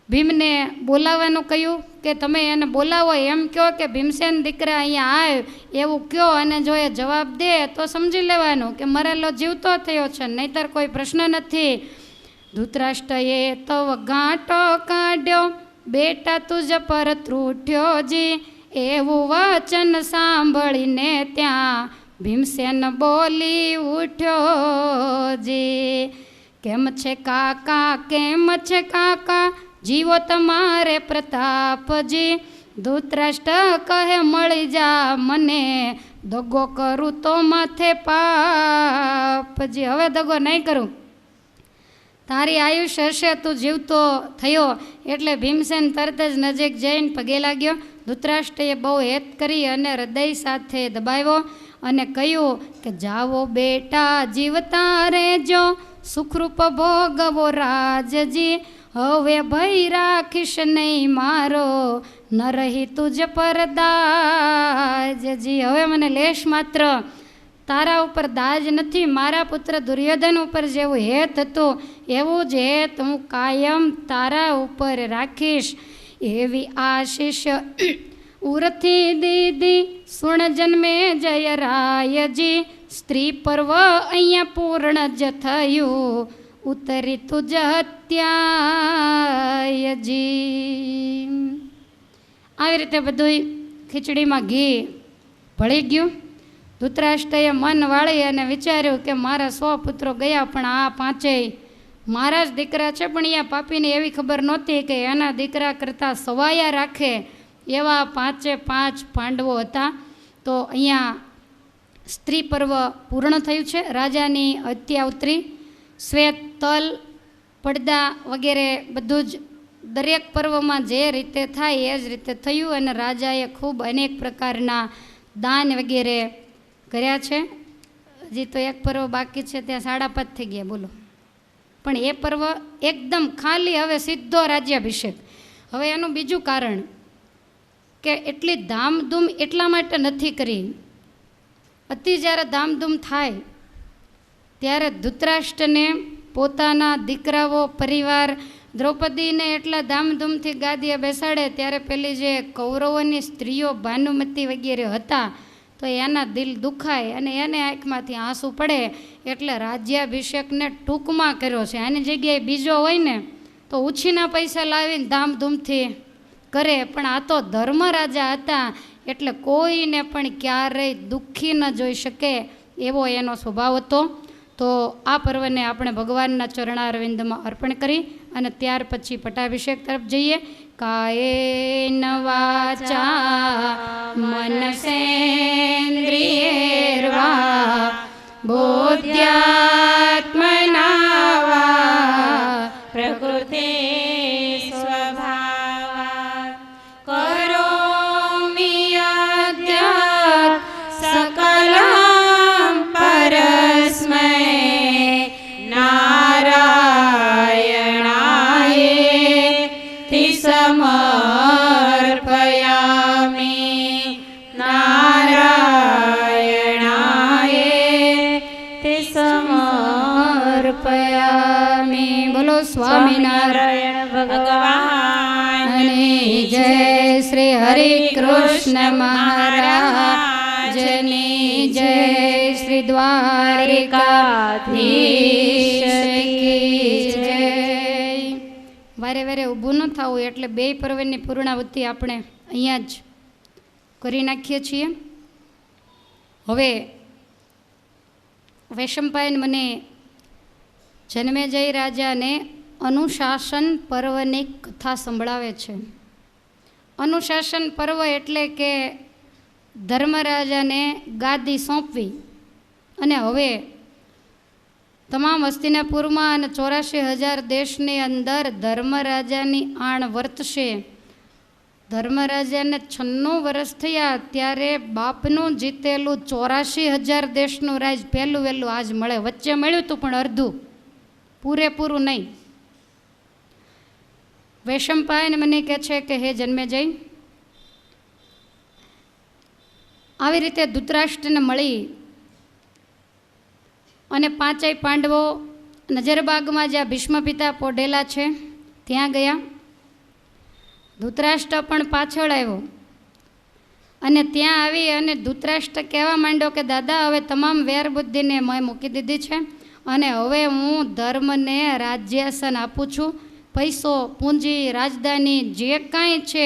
ભીમને બોલાવવાનું કહ્યું કે તમે એને બોલાવો, એમ કહો કે ભીમસેન દીકરા અહીંયા આવ એવું કહો, અને જો એ જવાબ દે તો સમજી લેવાનું કે મરેલો જીવતો થયો છે, નહીંતર કોઈ પ્રશ્ન નથી. ધૃતરાષ્ટ્રએ તવ ગાંટો કાઢ્યો, બેટા તુજ પર ત્રુઠ્યો જી. એવું વચન સાંભળીને ત્યાં ભીમસેન બોલી ઉઠ્યો જી. કેમ છે કાકા, કેમ છે કાકા, જીવો તમારે પ્રતાપજી. ધૃતરાષ્ટ્ર કહે મળી જા મને, દગો કરું તો માથે પાપજી. હવે દગો નહીં કરું, તારી આયુષ્ય હશે, તું જીવતો થયો. એટલે ભીમસેન તરત જ નજીક જઈને પગે લાગ્યો. ધૃતરાષ્ટ્રએ બહુ હેત કરી અને હૃદય સાથે દબાવ્યો અને કહ્યું કે જાવો બેટા જીવતા રહેજો, સુખરૂપ ભોગવો રાજજી. હવે ભય રાખીશ નહીં મારો, ન રહી તુજ પર દાજજી. હવે મને લેશ માત્ર તારા ઉપર દાજ નથી. મારા પુત્ર દુર્યોધન ઉપર જેવું હેત હતું એવું જ હેત હું કાયમ તારા ઉપર રાખીશ. એવી આશીષ ઉરથી દીદી સુણ જન્મે જય રાયજી. સ્ત્રી પર્વ અહીંયા પૂર્ણ જ થયું, ઉતરી તુજ હત્યાયજી. આવી રીતે બધું ખીચડીમાં ઘી ભળી ગયું. ધૃતરાષ્ટ્રએ મન વાળી અને વિચાર્યું કે મારા 100 પુત્રો ગયા, પણ આ 5 મારા જ દીકરા છે. પણ અહીંયા પાપીને એવી ખબર નહોતી કે એના દીકરા કરતાં સવાયા રાખે એવા 5 પાંડવો હતા. તો અહીંયા સ્ત્રી પર્વ પૂર્ણ થયું છે. રાજાની હત્યા ઉતરી, શ્વેત તલ પડદા વગેરે બધું જ દરેક પર્વમાં જે રીતે થાય એ જ રીતે થયું. અને રાજાએ ખૂબ અનેક પ્રકારના દાન વગેરે કર્યા છે. હજી તો એક પર્વ બાકી છે, ત્યાં 5.5 થઈ ગયા. બોલો. પણ એ પર્વ એકદમ ખાલી હવે સીધો રાજ્યાભિષેક. હવે એનું બીજું કારણ કે એટલી ધામધૂમ એટલા માટે નથી કરી. અતિ જ્યારે ધામધૂમ થાય ત્યારે ધૃતરાષ્ટ્રને પોતાના દીકરાઓ પરિવાર દ્રૌપદીને એટલા ધામધૂમથી ગાદીએ બેસાડે ત્યારે પેલી જે કૌરવોની સ્ત્રીઓ ભાનુમતી વગેરે હતા તો એના દિલ દુખાય અને એને આંખમાંથી આંસુ પડે એટલે રાજ્યાભિષેકને ટૂંકમાં કર્યો છે. આની જગ્યાએ બીજો હોય ને તો ઉછીના પૈસા લાવીને ધામધૂમથી કરે, પણ આ તો ધર્મ રાજા હતા એટલે કોઈને પણ ક્યારેય દુઃખી ન જોઈ શકે એવો એનો સ્વભાવ હતો. તો આ પર્વને આપણે ભગવાનના ચરણારવિંદમાં અર્પણ કરી અને ત્યાર પછી પટ્ટાભિષેક તરફ જઈએ. કાયેન વાચા મનસેન્દ્રિયેર્વા બોધ્યાત્મના વા પ્રકૃતે સ્વભાવા કરોમિ યદ્યત સકલં પરસ્મૈ નારાયણાયેતિ સમર્પયામિ નારાયણાયેતિ સમર્પયામિ. બોલો સ્વામિનારાયણ ભગવાનની જય. શ્રી હરિ કૃષ્ણ મહારાજની જય. શ્રી દ્વારિકાધીશ કી જય. વારે વારે ઊભું ન થવું એટલે બે પર્વની પૂર્ણાવૃત્તિ આપણે અહીંયા જ કરી નાખીએ છીએ. હવે વૈશંપાયન મને જન્મેજય રાજાને અનુશાસન પર્વની કથા સંભળાવે છે. અનુશાસન પર્વ એટલે કે ધર્મરાજાને ગાદી સોંપવી અને હવે તમામ હસ્તિનાપુરમાં અને 84,000 દેશની અંદર ધર્મરાજાની આણ વર્તશે. ધર્મરાજાને 96 વર્ષ થયા ત્યારે બાપનું જીતેલું 84,000 દેશનું રાજ પહેલું વહેલું આજ મળે. વચ્ચે મળ્યું હતું પણ અડધું, પૂરેપૂરું નહીં. વૈશંપાયન મને કહે છે કે હે જન્મેજય, આવી રીતે ધૃતરાષ્ટ્રને મળી અને 5 પાંડવો નજરબાગમાં જ્યાં ભીષ્મ પિતા પોઢેલા છે ત્યાં ગયા. ધૃતરાષ્ટ્ર પણ પાછળ આવ્યો અને ત્યાં આવી અને ધૃતરાષ્ટ્ર કહેવા માંડ્યો કે દાદા હવે તમામ વેર બુદ્ધિને મેં મૂકી દીધી છે અને હવે હું ધર્મને રાજ્યાસન આપું છું. પૈસો, પૂંજી, રાજધાની જે કાંઈ છે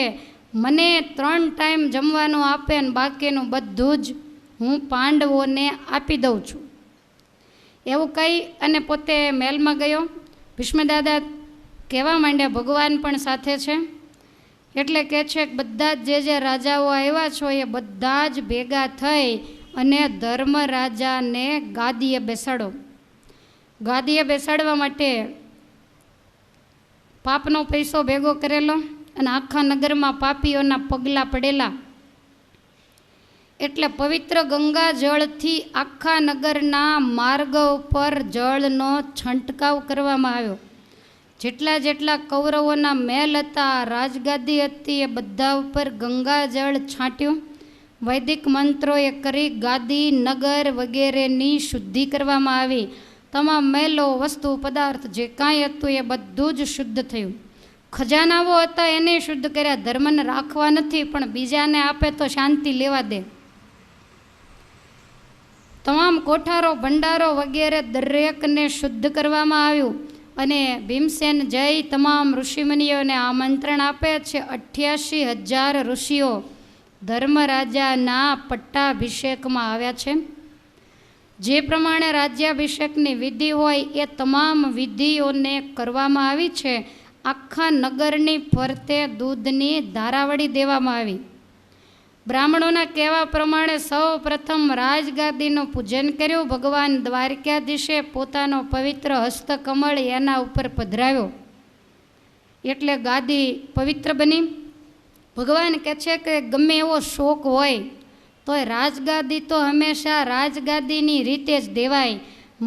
મને 3 ટાઈમ જમવાનું આપે ને બાકીનું બધું જ હું પાંડવોને આપી દઉં છું. એવું કહી અને પોતે મહેલમાં ગયો. ભીષ્મદાદા કહેવા માંડ્યા ભગવાન પણ સાથે છે એટલે કહે છે કે બધા જ જે રાજાઓ આવ્યા છો એ બધા જ ભેગા થઈ અને ધર્મરાજાને ગાદીએ બેસાડો. ગાદીએ બેસાડવા માટે પાપનો પૈસો ભેગો કરેલો અને આખા નગરમાં પાપીઓના પગલાં પડેલા એટલે પવિત્ર ગંગા જળથી આખા નગરના માર્ગ ઉપર જળનો છંટકાવ કરવામાં આવ્યો. જેટલા જેટલા કૌરવોના મહેલ હતા, રાજગાદી હતી, એ બધા ઉપર ગંગા જળ છાંટ્યું. વૈદિક મંત્રોએ કરી ગાદી, નગર વગેરેની શુદ્ધિ કરવામાં આવી. તમામ મહેલો, વસ્તુ, પદાર્થ જે કાંઈ હતું એ બધું જ શુદ્ધ થયું. ખજાનાઓ હતા એને શુદ્ધ કર્યા. ધર્મને રાખવા નથી પણ બીજાને આપે તો શાંતિ લેવા દે. તમામ કોઠારો, ભંડારો વગેરે દરેકને શુદ્ધ કરવામાં આવ્યું. અને ભીમસેન જય તમામ ઋષિમુનિઓને આમંત્રણ આપે છે. 88,000 ઋષિઓ ધર્મરાજાના પટ્ટાભિષેકમાં આવ્યા છે. જે પ્રમાણે રાજ્યાભિષેકની વિધિ હોય એ તમામ વિધિઓને કરવામાં આવી છે. આખા નગરની ફરતે દૂધની ધારાવળી દેવામાં આવી. બ્રાહ્મણોના કહેવા પ્રમાણે સૌ પ્રથમ રાજગાદીનું પૂજન કર્યું. ભગવાન દ્વારકાધીશે પોતાનો પવિત્ર હસ્તકમળ એના ઉપર પધરાવ્યો એટલે ગાદી પવિત્ર બની. ભગવાન કહે છે કે ગમે એવો શોક હોય તોય રાજગાદી તો હંમેશા રાજગાદીની રીતે જ દેવાય.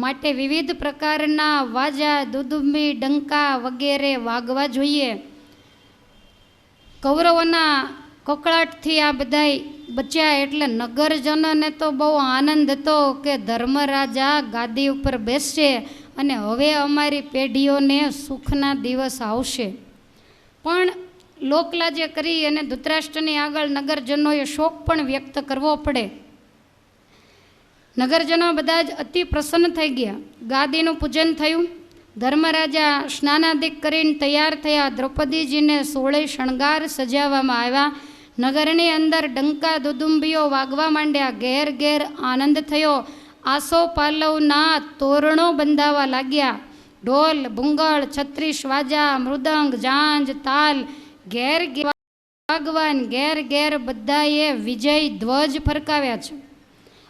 માટે વિવિધ પ્રકારના વાજા, દુદુંબી, ડંકા વગેરે વાગવા જોઈએ. કૌરવોના કકળાટથી આ બધાય બચ્યા એટલે નગરજનોને તો બહુ આનંદ હતો કે ધર્મરાજા ગાદી ઉપર બેસશે અને હવે અમારી પેઢીઓને સુખના દિવસ આવશે. પણ લોકલાજે કરી અને ધૃતરાષ્ટ્રની આગળ નગરજનોએ શોક પણ વ્યક્ત કરવો પડે. નગરજનો બધા જ અતિ પ્રસન્ન થઈ ગયા. ગાદીનું પૂજન થયું. ધર્મરાજા સ્નાનાદિક કરીને તૈયાર થયા. દ્રૌપદીજીને 16 શણગાર સજાવવામાં આવ્યા. નગરની અંદર ડંકા દુદુંબીઓ વાગવા માંડ્યા. ઘેર ઘેર આનંદ થયો. આસોપાલવના તોરણો બંધાવા લાગ્યા. ઢોલ, ભૂંગળ, છત્રીસ વાજા, મૃદંગ, ઝાંઝ, તાલ ઘેર ઘેર વાગવાન ઘેર ઘેર બધાએ વિજય ધ્વજ ફરકાવ્યા છે.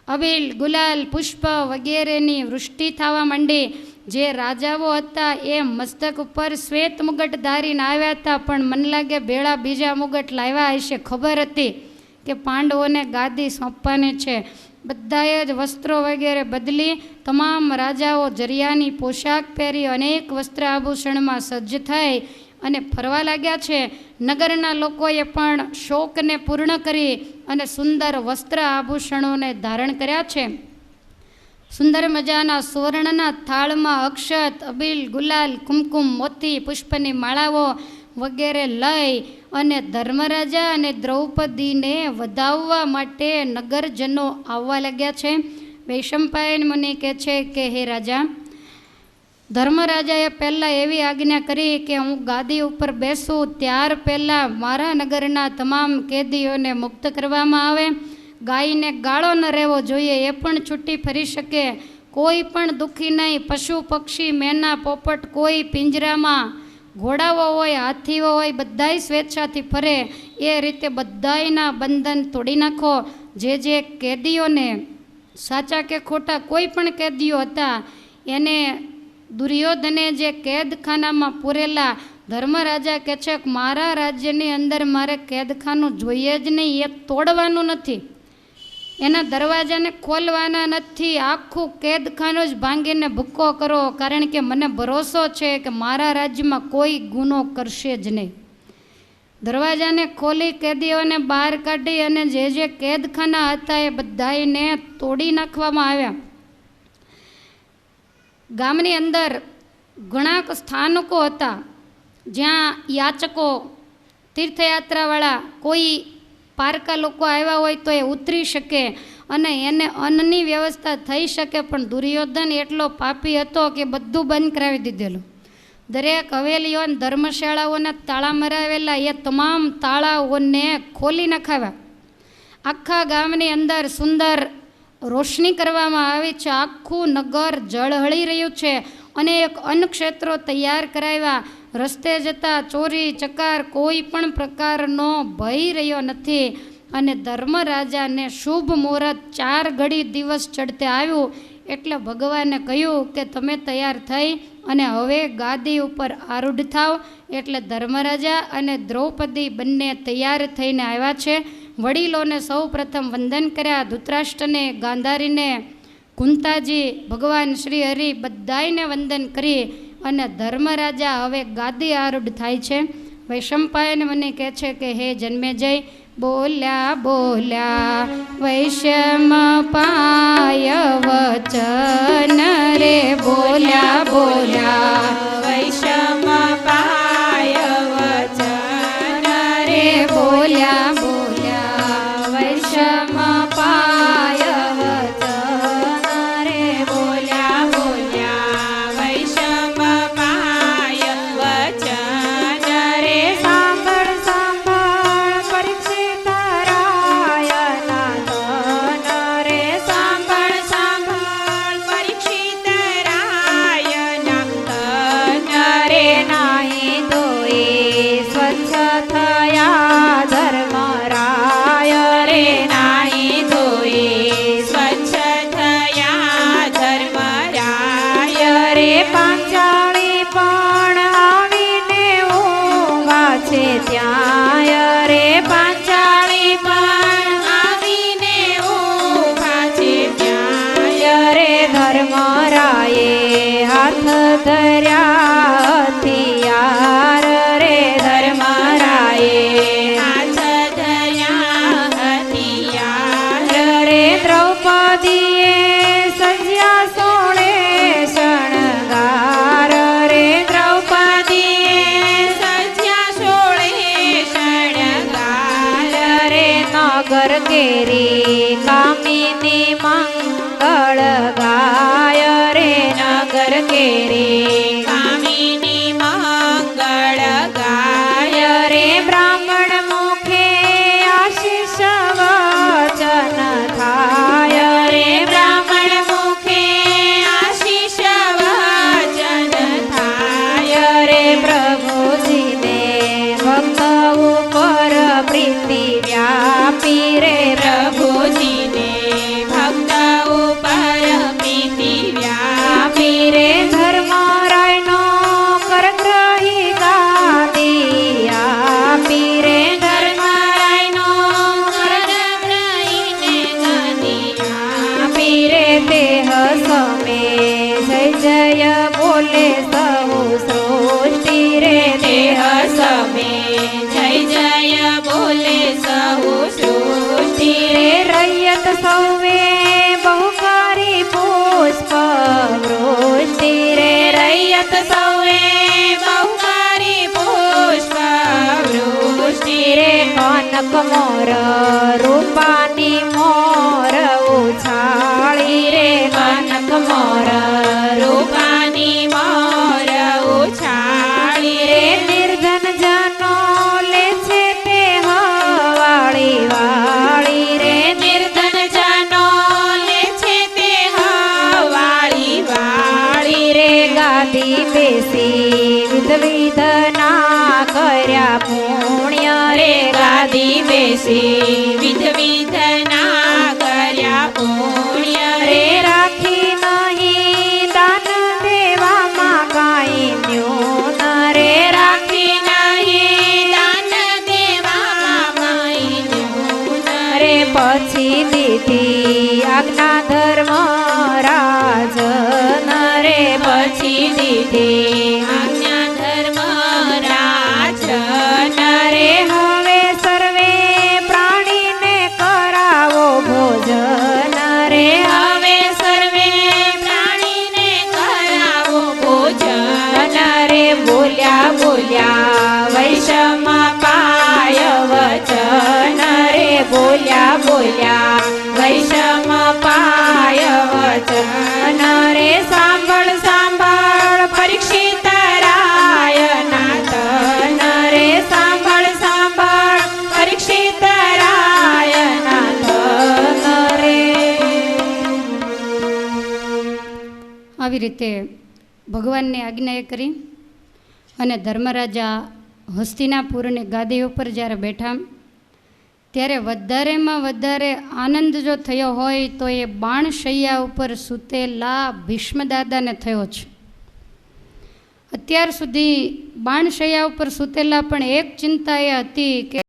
અબીલ, ગુલાલ, પુષ્પ વગેરેની વૃષ્ટિ થવા માંડી. જે રાજાઓ હતા એ મસ્તક ઉપર શ્વેત મુગટ ધારીને આવ્યા હતા, પણ મને લાગે ભેળા બીજા મુગટ લાવ્યા હશે. ખબર હતી કે પાંડવોને ગાદી સોંપવાની છે. બધાએ જ વસ્ત્રો વગેરે બદલી તમામ રાજાઓ જરિયાની પોશાક પહેરી અનેક વસ્ત્ર આભૂષણમાં સજ્જ થઈ અને ફરવા લાગ્યા છે. નગરના લોકોએ પણ શોકને પૂર્ણ કરી અને સુંદર વસ્ત્ર આભૂષણોને ધારણ કર્યા છે. સુંદર મજાના સુવર્ણના થાળમાં અક્ષત, અબીલ, ગુલાલ, કુમકુમ, મોતી, પુષ્પની માળાઓ વગેરે લઈ અને ધર્મરાજા અને દ્રૌપદીને વધાવવા માટે નગરજનો આવવા લાગ્યા છે. વૈશંપાયન મુનિ કહે છે કે હે રાજા, ધર્મરાજાએ પહેલાં એવી આજ્ઞા કરી કે હું ગાદી ઉપર બેસું ત્યાર પહેલાં મારા નગરના તમામ કેદીઓને મુક્ત કરવામાં આવે. ગાયને ગાળો ન રહેવો જોઈએ, એ પણ છૂટી ફરી શકે. કોઈ પણ દુઃખી નહીં. પશુ, પક્ષી, મેના, પોપટ કોઈ પિંજરામાં, ઘોડાઓ હોય, હાથીઓ હોય, બધાય સ્વેચ્છાથી ફરે. એ રીતે બધાયના બંધન તોડી નાખો. જે કેદીઓને સાચા કે ખોટા કોઈ પણ કેદીઓ હતા એને દુર્યોધને જે કેદખાનામાં પૂરેલા, ધર્મરાજા કહે છે કે મારા રાજ્યની અંદર મારે કેદખાનું જોઈએ જ નહીં, એ તોડવાનું નથી, એના દરવાજાને ખોલવાના નથી. આખું કેદખાનું જ ભાંગીને ભૂક્કો કરો, કારણ કે મને ભરોસો છે કે મારા રાજ્યમાં કોઈ ગુનો કરશે જ નહીં. દરવાજાને ખોલી કેદીઓને બહાર કાઢી અને જે કેદખાના હતા એ બધાને તોડી નાખવામાં આવ્યા. ગામની અંદર ઘણા સ્થાનકો હતા જ્યાં યાચકો, તીર્થયાત્રાવાળા, કોઈ પારકા લોકો આવ્યા હોય તો એ ઉતરી શકે અને એને અન્નની વ્યવસ્થા થઈ શકે. પણ દુર્યોધન એટલો પાપી હતો કે બધું બંધ કરાવી દીધેલું. દરેક હવેલીઓ અને ધર્મશાળાઓના તાળા મરાવેલા, એ તમામ તાળાઓને ખોલી નખાવ્યા. આખા ગામની અંદર સુંદર રોશની કરવામાં આવી છે. આખું નગર ઝળહળી રહ્યું છે. અનેક અન્નક્ષેત્રો તૈયાર કરાવ્યા. રસ્તે જતા ચોરી ચકાર કોઈ પણ પ્રકારનો ભય રહ્યો નથી. અને ધર્મરાજાને શુભ મુહૂર્ત 4 ઘડી દિવસ ચડતે આવ્યું એટલે ભગવાને કહ્યું કે તમે તૈયાર થઈ અને હવે ગાદી ઉપર આરૂઢ થાવ. એટલે ધર્મરાજા અને દ્રૌપદી બંને તૈયાર થઈને આવ્યા છે. વડીલોને સૌ પ્રથમ વંદન કર્યા. ધૃતરાષ્ટ્રને, ગાંધારીને, કુંતાજી, ભગવાન શ્રી હરિ બધાયને વંદન કરી અને ધર્મરાજા હવે ગાદી આરૂઢ થાય છે. વૈશંપાયન મુનિ કહે છે કે હે જન્મેજય, બોલ્યા બોલ્યા વૈશંપાય વચન રે, બોલ્યા બોલ્યા વૈશંપાય વચન રે, બોલ્યા બોલ્યા વૈશંપાય વચન રે, બોલ્યા બોલ્યા વૈશંપાય વચન રે. સાંભળ સાંભળ પરીક્ષિત રાયના તન રે, સાંભળ સાંભળ પરીક્ષિત રાયના તન બેસી વિધવિધના કર્યા પુણ્ય રે ગાદી બેસી વિધવિધના કર્યા પુણ્ય રે રાખી નહીં દાન દેવામાં કાંઈ ન્યૂન રે રાખી નહીં દાન દેવામાં કાંઈ ન્યૂન રે પછી દીધી આજ્ઞા ધર્મ રાજન રે પછી દીધી આજ્ઞા ધર્મ રાજન રે હવે સર્વે પ્રાણીને કરાવો ભોજન રે હવે સર્વે પ્રાણીને કરાવો ભોજન રે બોલ્યા બોલ્યા વૈષમ પાય વચન રે બોલ્યા બોલ્યા વૈષમ પાય વચન રે સાંભળ સાંભળ પરીક્ષિત રાય નાથન રે સાંભળ સાંભળ પરીક્ષિત રાય નાથન રે. આવી રીતે ભગવાનની આજ્ઞાએ કરી અને ધર્મરાજા હસ્તિનાપુરની ગાદી ઉપર જ્યારે બેઠા ત્યારે વધારેમાં વધારે આનંદ જો થયો હોય તો એ બાણશૈયા ઉપર સૂતેલા ભીષ્મદાદાને થયો છે. અત્યાર સુધી બાણશૈયા ઉપર સૂતેલા પણ એક ચિંતા એ હતી કે